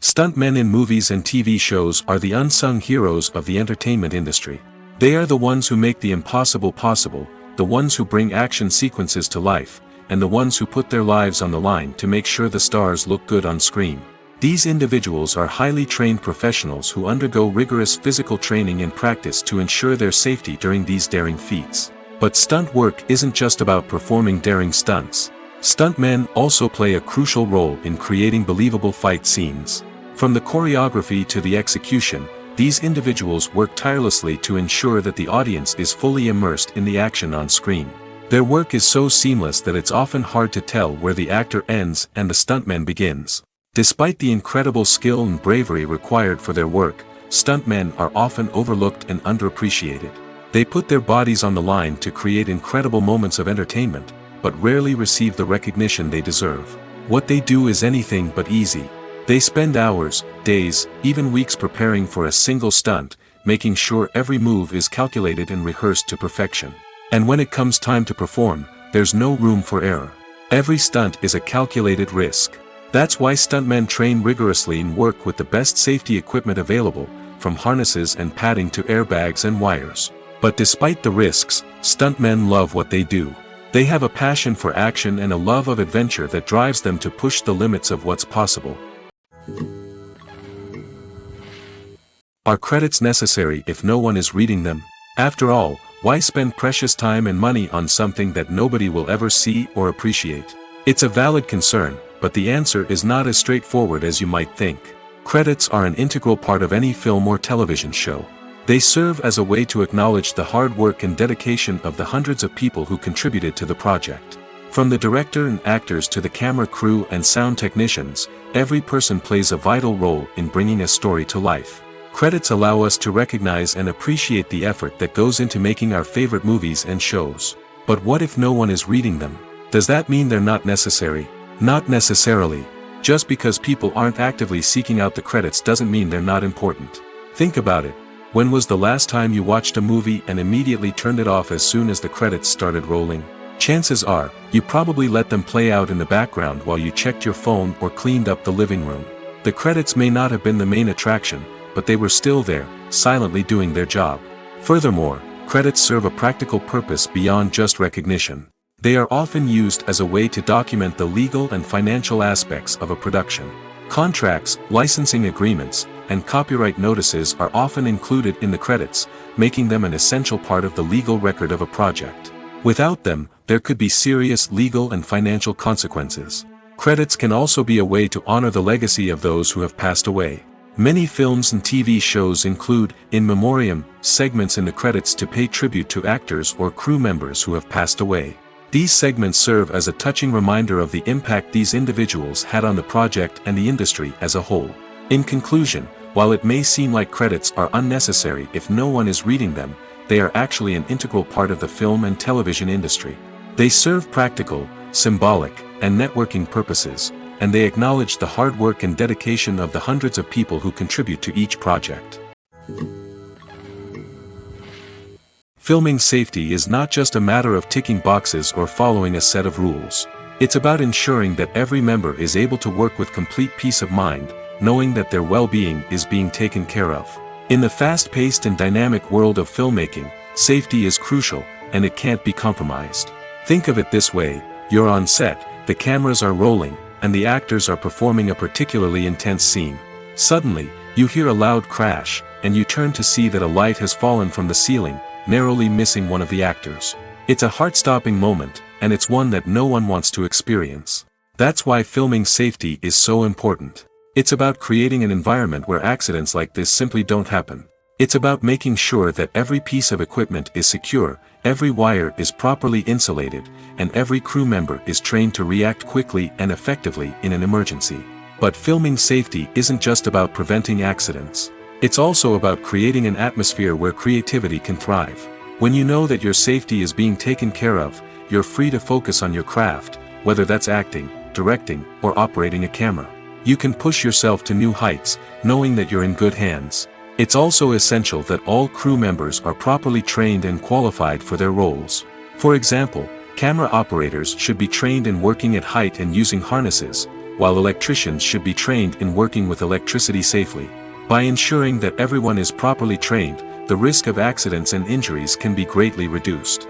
Stuntmen in movies and TV shows are the unsung heroes of the entertainment industry. They are the ones who make the impossible possible, the ones who bring action sequences to life, and the ones who put their lives on the line to make sure the stars look good on screen. These individuals are highly trained professionals who undergo rigorous physical training and practice to ensure their safety during these daring feats. But stunt work isn't just about performing daring stunts. Stuntmen also play a crucial role in creating believable fight scenes. From the choreography to the execution, these individuals work tirelessly to ensure that the audience is fully immersed in the action on screen. Their work is so seamless that it's often hard to tell where the actor ends and the stuntman begins. Despite the incredible skill and bravery required for their work, stuntmen are often overlooked and underappreciated. They put their bodies on the line to create incredible moments of entertainment, but rarely receive the recognition they deserve. What they do is anything but easy. They spend hours, days, even weeks preparing for a single stunt, making sure every move is calculated and rehearsed to perfection. And when it comes time to perform, there's no room for error. Every stunt is a calculated risk. That's why stuntmen train rigorously and work with the best safety equipment available, from harnesses and padding to airbags and wires. But despite the risks, stuntmen love what they do. They have a passion for action and a love of adventure that drives them to push the limits of what's possible. Are credits necessary if no one is reading them? After all, why spend precious time and money on something that nobody will ever see or appreciate? It's a valid concern, but the answer is not as straightforward as you might think. Credits are an integral part of any film or television show. They serve as a way to acknowledge the hard work and dedication of the hundreds of people who contributed to the project. From the director and actors to the camera crew and sound technicians, every person plays a vital role in bringing a story to life. Credits allow us to recognize and appreciate the effort that goes into making our favorite movies and shows. But what if no one is reading them? Does that mean they're not necessary? Not necessarily. Just because people aren't actively seeking out the credits doesn't mean they're not important. Think about it. When was the last time you watched a movie and immediately turned it off as soon as the credits started rolling? Chances are, you probably let them play out in the background while you checked your phone or cleaned up the living room. The credits may not have been the main attraction, but they were still there, silently doing their job. Furthermore, credits serve a practical purpose beyond just recognition. They are often used as a way to document the legal and financial aspects of a production. Contracts, licensing agreements, and copyright notices are often included in the credits, making them an essential part of the legal record of a project. Without them, there could be serious legal and financial consequences. Credits can also be a way to honor the legacy of those who have passed away. Many films and TV shows include, in memoriam, segments in the credits to pay tribute to actors or crew members who have passed away. These segments serve as a touching reminder of the impact these individuals had on the project and the industry as a whole. In conclusion, while it may seem like credits are unnecessary if no one is reading them, they are actually an integral part of the film and television industry. They serve practical, symbolic, and networking purposes, and they acknowledge the hard work and dedication of the hundreds of people who contribute to each project. Filming safety is not just a matter of ticking boxes or following a set of rules. It's about ensuring that every member is able to work with complete peace of mind, knowing that their well-being is being taken care of. In the fast-paced and dynamic world of filmmaking, safety is crucial, and it can't be compromised. Think of it this way: you're on set, the cameras are rolling, and the actors are performing a particularly intense scene. Suddenly, you hear a loud crash, and you turn to see that a light has fallen from the ceiling, narrowly missing one of the actors. It's a heart-stopping moment, and it's one that no one wants to experience. That's why filming safety is so important. It's about creating an environment where accidents like this simply don't happen. It's about making sure that every piece of equipment is secure, every wire is properly insulated, and every crew member is trained to react quickly and effectively in an emergency. But filming safety isn't just about preventing accidents. It's also about creating an atmosphere where creativity can thrive. When you know that your safety is being taken care of, you're free to focus on your craft, whether that's acting, directing, or operating a camera. You can push yourself to new heights, knowing that you're in good hands. It's also essential that all crew members are properly trained and qualified for their roles. For example, camera operators should be trained in working at height and using harnesses, while electricians should be trained in working with electricity safely. By ensuring that everyone is properly trained, the risk of accidents and injuries can be greatly reduced.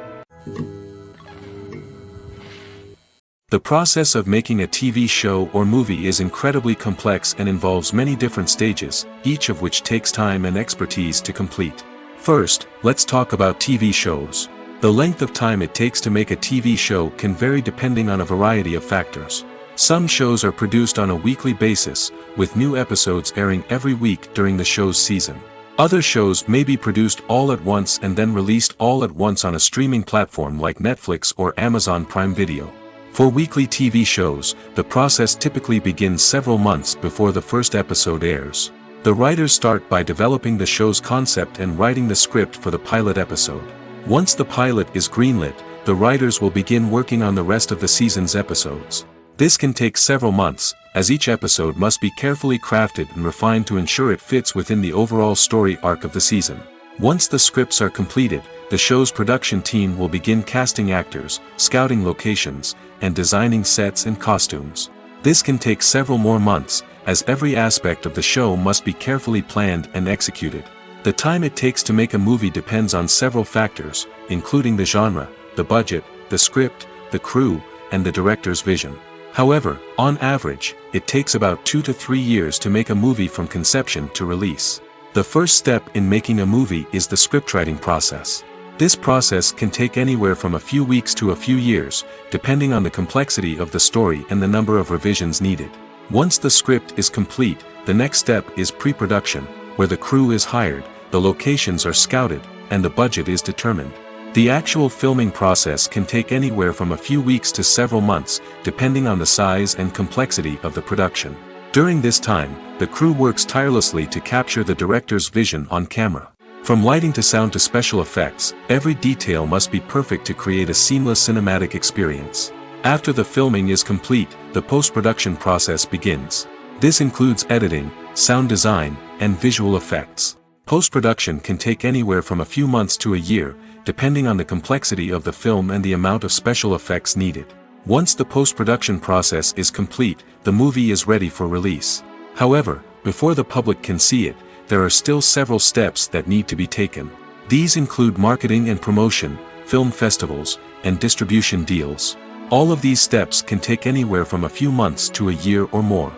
The process of making a TV show or movie is incredibly complex and involves many different stages, each of which takes time and expertise to complete. First, let's talk about TV shows. The length of time it takes to make a TV show can vary depending on a variety of factors. Some shows are produced on a weekly basis, with new episodes airing every week during the show's season. Other shows may be produced all at once and then released all at once on a streaming platform like Netflix or Amazon Prime Video. For weekly TV shows, the process typically begins several months before the first episode airs. The writers start by developing the show's concept and writing the script for the pilot episode. Once the pilot is greenlit, the writers will begin working on the rest of the season's episodes. This can take several months, as each episode must be carefully crafted and refined to ensure it fits within the overall story arc of the season. Once the scripts are completed, the show's production team will begin casting actors, scouting locations, and designing sets and costumes. This can take several more months, as every aspect of the show must be carefully planned and executed. The time it takes to make a movie depends on several factors, including the genre, the budget, the script, the crew, and the director's vision. However, on average, it takes about 2 to 3 years to make a movie from conception to release. The first step in making a movie is the scriptwriting process. This process can take anywhere from a few weeks to a few years, depending on the complexity of the story and the number of revisions needed. Once the script is complete, the next step is pre-production, where the crew is hired, the locations are scouted, and the budget is determined. The actual filming process can take anywhere from a few weeks to several months, depending on the size and complexity of the production. During this time, the crew works tirelessly to capture the director's vision on camera. From lighting to sound to special effects, every detail must be perfect to create a seamless cinematic experience. After the filming is complete, the post-production process begins. This includes editing, sound design, and visual effects. Post-production can take anywhere from a few months to a year, depending on the complexity of the film and the amount of special effects needed. Once the post-production process is complete, the movie is ready for release. However, before the public can see it, there are still several steps that need to be taken. These include marketing and promotion, film festivals, and distribution deals. All of these steps can take anywhere from a few months to a year or more.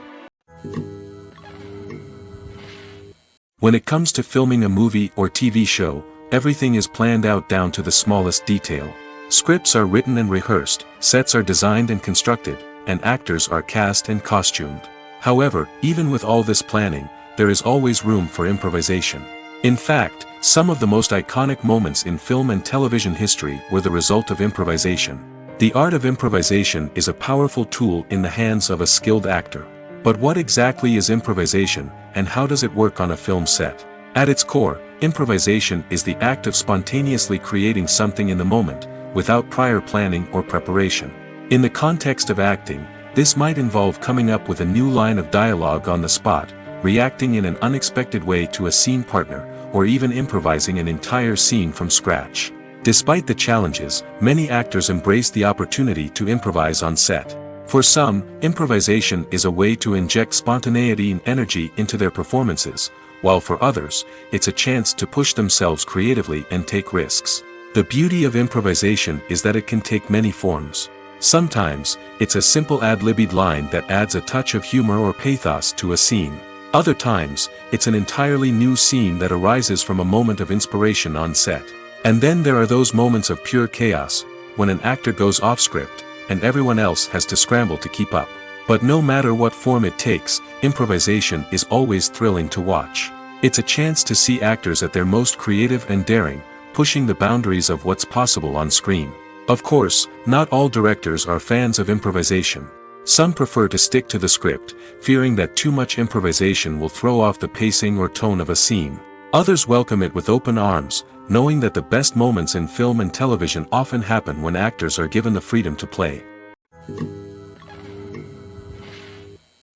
When it comes to filming a movie or TV show, everything is planned out down to the smallest detail. Scripts are written and rehearsed, sets are designed and constructed, and actors are cast and costumed. However, even with all this planning, there is always room for improvisation. In fact, some of the most iconic moments in film and television history were the result of improvisation. The art of improvisation is a powerful tool in the hands of a skilled actor. But what exactly is improvisation, and how does it work on a film set? At its core, improvisation is the act of spontaneously creating something in the moment, without prior planning or preparation. In the context of acting, this might involve coming up with a new line of dialogue on the spot, reacting in an unexpected way to a scene partner, or even improvising an entire scene from scratch. Despite the challenges, many actors embrace the opportunity to improvise on set. For some, improvisation is a way to inject spontaneity and energy into their performances, while for others, it's a chance to push themselves creatively and take risks. The beauty of improvisation is that it can take many forms. Sometimes, it's a simple ad-libbed line that adds a touch of humor or pathos to a scene. Other times, it's an entirely new scene that arises from a moment of inspiration on set. And then there are those moments of pure chaos, when an actor goes off script, and everyone else has to scramble to keep up. But no matter what form it takes, improvisation is always thrilling to watch. It's a chance to see actors at their most creative and daring, pushing the boundaries of what's possible on screen. Of course, not all directors are fans of improvisation. Some prefer to stick to the script, fearing that too much improvisation will throw off the pacing or tone of a scene. Others welcome it with open arms, knowing that the best moments in film and television often happen when actors are given the freedom to play.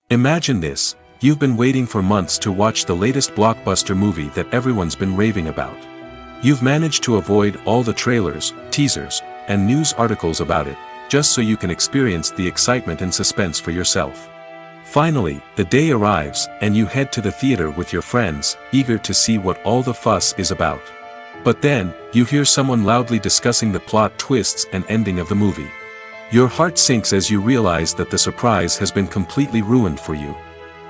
Imagine this: you've been waiting for months to watch the latest blockbuster movie that everyone's been raving about. You've managed to avoid all the trailers, teasers, and news articles about it, just so you can experience the excitement and suspense for yourself. Finally, the day arrives, and you head to the theater with your friends, eager to see what all the fuss is about. But then, you hear someone loudly discussing the plot twists and ending of the movie. Your heart sinks as you realize that the surprise has been completely ruined for you.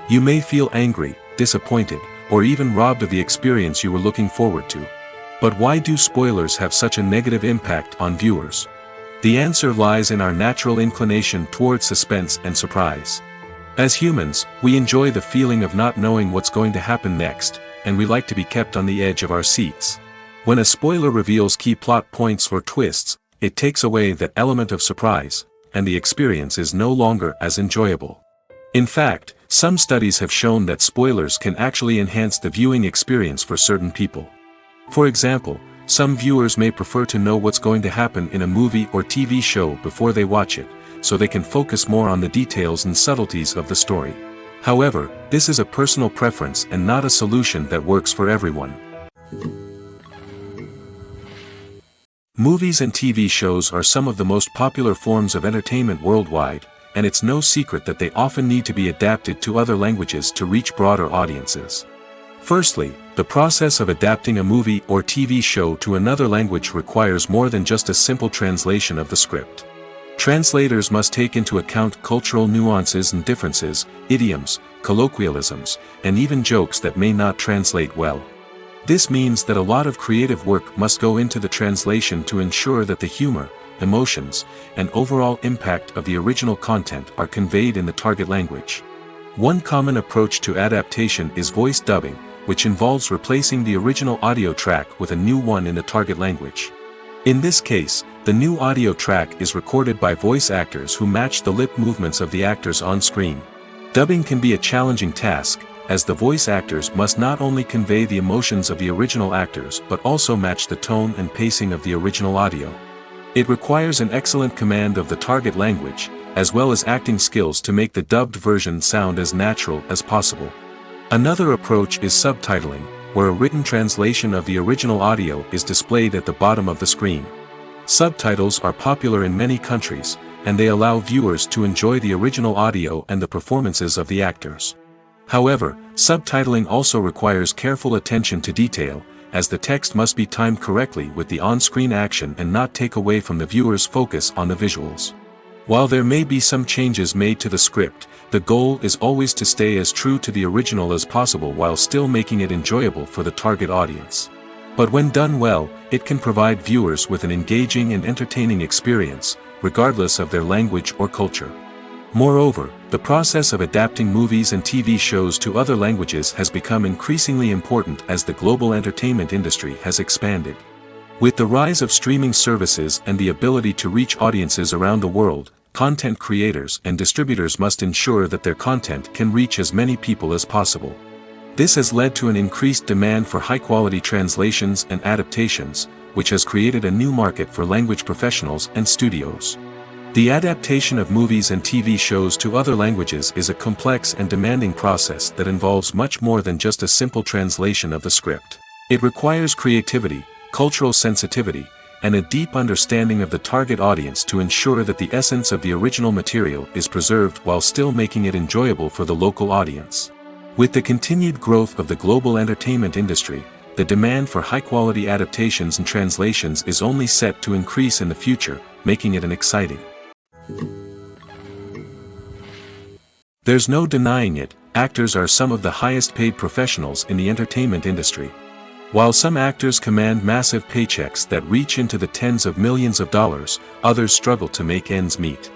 You may feel angry, disappointed, or even robbed of the experience you were looking forward to. But why do spoilers have such a negative impact on viewers? The answer lies in our natural inclination toward suspense and surprise. As humans, we enjoy the feeling of not knowing what's going to happen next, and we like to be kept on the edge of our seats. When a spoiler reveals key plot points or twists, it takes away that element of surprise, and the experience is no longer as enjoyable. In fact, some studies have shown that spoilers can actually enhance the viewing experience for certain people. For example, some viewers may prefer to know what's going to happen in a movie or TV show before they watch it, so they can focus more on the details and subtleties of the story. However, this is a personal preference and not a solution that works for everyone. Movies and TV shows are some of the most popular forms of entertainment worldwide, and it's no secret that they often need to be adapted to other languages to reach broader audiences. Firstly, the process of adapting a movie or TV show to another language requires more than just a simple translation of the script. Translators must take into account cultural nuances and differences, idioms, colloquialisms, and even jokes that may not translate well. This means that a lot of creative work must go into the translation to ensure that the humor, emotions, and overall impact of the original content are conveyed in the target language. One common approach to adaptation is voice dubbing, which involves replacing the original audio track with a new one in the target language. In this case, the new audio track is recorded by voice actors who match the lip movements of the actors on screen. Dubbing can be a challenging task, as the voice actors must not only convey the emotions of the original actors but also match the tone and pacing of the original audio. It requires an excellent command of the target language, as well as acting skills to make the dubbed version sound as natural as possible. Another approach is subtitling, where a written translation of the original audio is displayed at the bottom of the screen. Subtitles are popular in many countries, and they allow viewers to enjoy the original audio and the performances of the actors. However, subtitling also requires careful attention to detail, as the text must be timed correctly with the on-screen action and not take away from the viewer's focus on the visuals. While there may be some changes made to the script, the goal is always to stay as true to the original as possible while still making it enjoyable for the target audience. But when done well, it can provide viewers with an engaging and entertaining experience, regardless of their language or culture. Moreover, the process of adapting movies and TV shows to other languages has become increasingly important as the global entertainment industry has expanded. With the rise of streaming services and the ability to reach audiences around the world, content creators and distributors must ensure that their content can reach as many people as possible. This has led to an increased demand for high-quality translations and adaptations, which has created a new market for language professionals and studios. The adaptation of movies and TV shows to other languages is a complex and demanding process that involves much more than just a simple translation of the script. It requires creativity, cultural sensitivity, and a deep understanding of the target audience to ensure that the essence of the original material is preserved while still making it enjoyable for the local audience. With the continued growth of the global entertainment industry, the demand for high-quality adaptations and translations is only set to increase in the future, making it an exciting. There's no denying it, actors are some of the highest-paid professionals in the entertainment industry. While some actors command massive paychecks that reach into the tens of millions of dollars, others struggle to make ends meet.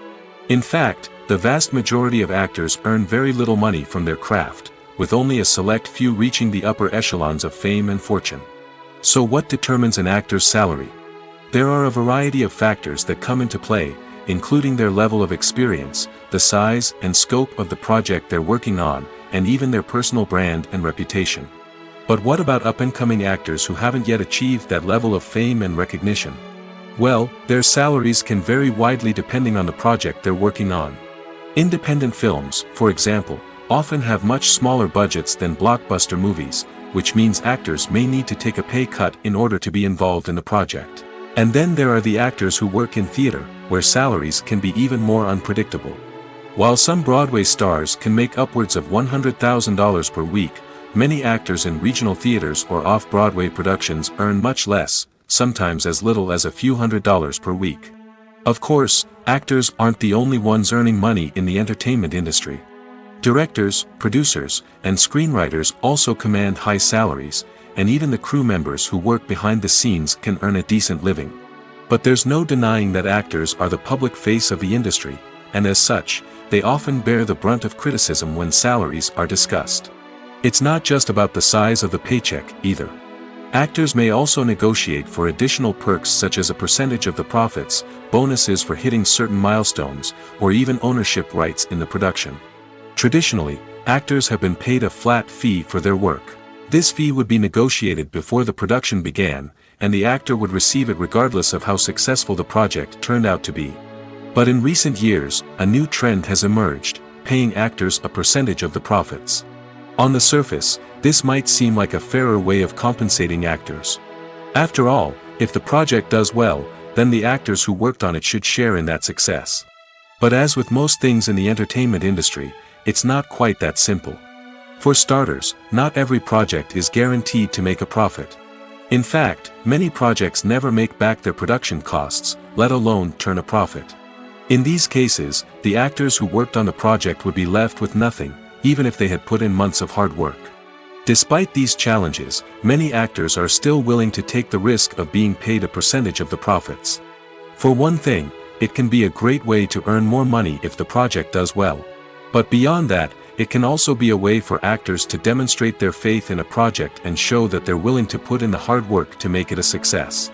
In fact, the vast majority of actors earn very little money from their craft, with only a select few reaching the upper echelons of fame and fortune. So what determines an actor's salary? There are a variety of factors that come into play, including their level of experience, the size and scope of the project they're working on, and even their personal brand and reputation. But what about up-and-coming actors who haven't yet achieved that level of fame and recognition? Well, their salaries can vary widely depending on the project they're working on. Independent films, for example, often have much smaller budgets than blockbuster movies, which means actors may need to take a pay cut in order to be involved in the project. And then there are the actors who work in theater, where salaries can be even more unpredictable. While some Broadway stars can make upwards of $100,000 per week, many actors in regional theaters or off-Broadway productions earn much less, sometimes as little as a few $100s per week. Of course, actors aren't the only ones earning money in the entertainment industry. Directors, producers, and screenwriters also command high salaries, and even the crew members who work behind the scenes can earn a decent living. But there's no denying that actors are the public face of the industry, and as such, they often bear the brunt of criticism when salaries are discussed. It's not just about the size of the paycheck, either. Actors may also negotiate for additional perks such as a percentage of the profits, bonuses for hitting certain milestones, or even ownership rights in the production. Traditionally, actors have been paid a flat fee for their work. This fee would be negotiated before the production began, and the actor would receive it regardless of how successful the project turned out to be. But in recent years, a new trend has emerged, paying actors a percentage of the profits. On the surface, this might seem like a fairer way of compensating actors. After all, if the project does well, then the actors who worked on it should share in that success. But as with most things in the entertainment industry, it's not quite that simple. For starters, not every project is guaranteed to make a profit. In fact, many projects never make back their production costs, let alone turn a profit. In these cases, the actors who worked on the project would be left with nothing, even if they had put in months of hard work. Despite these challenges, many actors are still willing to take the risk of being paid a percentage of the profits. For one thing, it can be a great way to earn more money if the project does well. But beyond that, it can also be a way for actors to demonstrate their faith in a project and show that they're willing to put in the hard work to make it a success.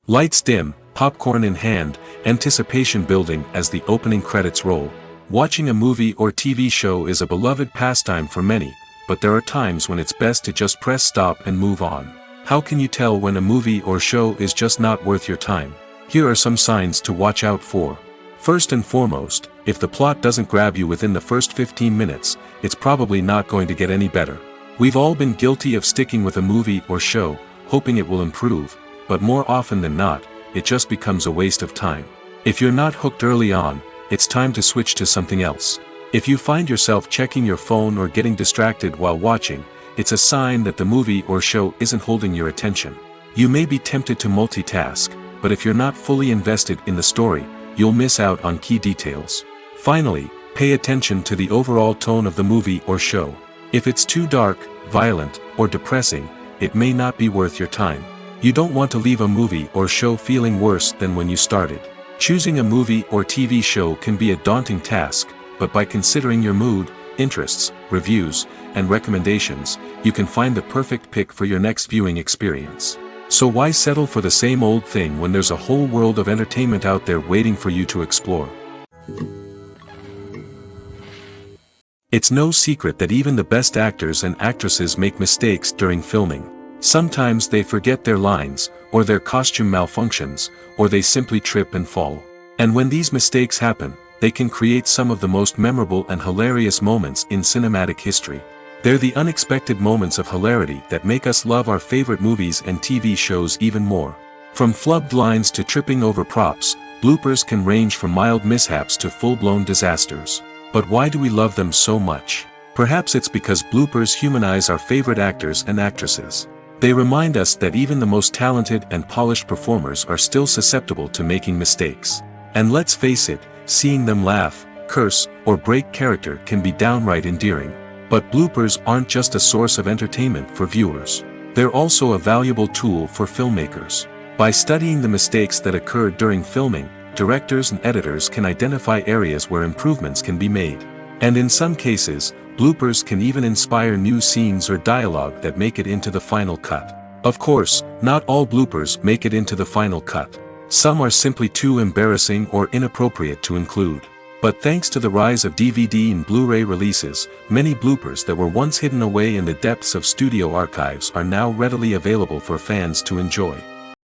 Lights dim, popcorn in hand, anticipation building as the opening credits roll. Watching a movie or TV show is a beloved pastime for many, but there are times when it's best to just press stop and move on. How can you tell when a movie or show is just not worth your time? Here are some signs to watch out for. First and foremost, if the plot doesn't grab you within the first 15 minutes, it's probably not going to get any better. We've all been guilty of sticking with a movie or show, hoping it will improve, but more often than not, it just becomes a waste of time. If you're not hooked early on, it's time to switch to something else. If you find yourself checking your phone or getting distracted while watching, it's a sign that the movie or show isn't holding your attention. You may be tempted to multitask, but if you're not fully invested in the story, you'll miss out on key details. Finally, pay attention to the overall tone of the movie or show. If it's too dark, violent, or depressing, it may not be worth your time. You don't want to leave a movie or show feeling worse than when you started. Choosing a movie or TV show can be a daunting task, but by considering your mood, interests, reviews, and recommendations, you can find the perfect pick for your next viewing experience. So why settle for the same old thing when there's a whole world of entertainment out there waiting for you to explore? It's no secret that even the best actors and actresses make mistakes during filming. Sometimes they forget their lines, or their costume malfunctions, or they simply trip and fall. And when these mistakes happen, they can create some of the most memorable and hilarious moments in cinematic history. They're the unexpected moments of hilarity that make us love our favorite movies and TV shows even more. From flubbed lines to tripping over props, bloopers can range from mild mishaps to full-blown disasters. But why do we love them so much? Perhaps it's because bloopers humanize our favorite actors and actresses. They remind us that even the most talented and polished performers are still susceptible to making mistakes. And let's face it, seeing them laugh, curse, or break character can be downright endearing. But bloopers aren't just a source of entertainment for viewers. They're also a valuable tool for filmmakers. By studying the mistakes that occurred during filming, directors and editors can identify areas where improvements can be made. And in some cases, bloopers can even inspire new scenes or dialogue that make it into the final cut. Of course, not all bloopers make it into the final cut. Some are simply too embarrassing or inappropriate to include. But thanks to the rise of DVD and Blu-ray releases, many bloopers that were once hidden away in the depths of studio archives are now readily available for fans to enjoy.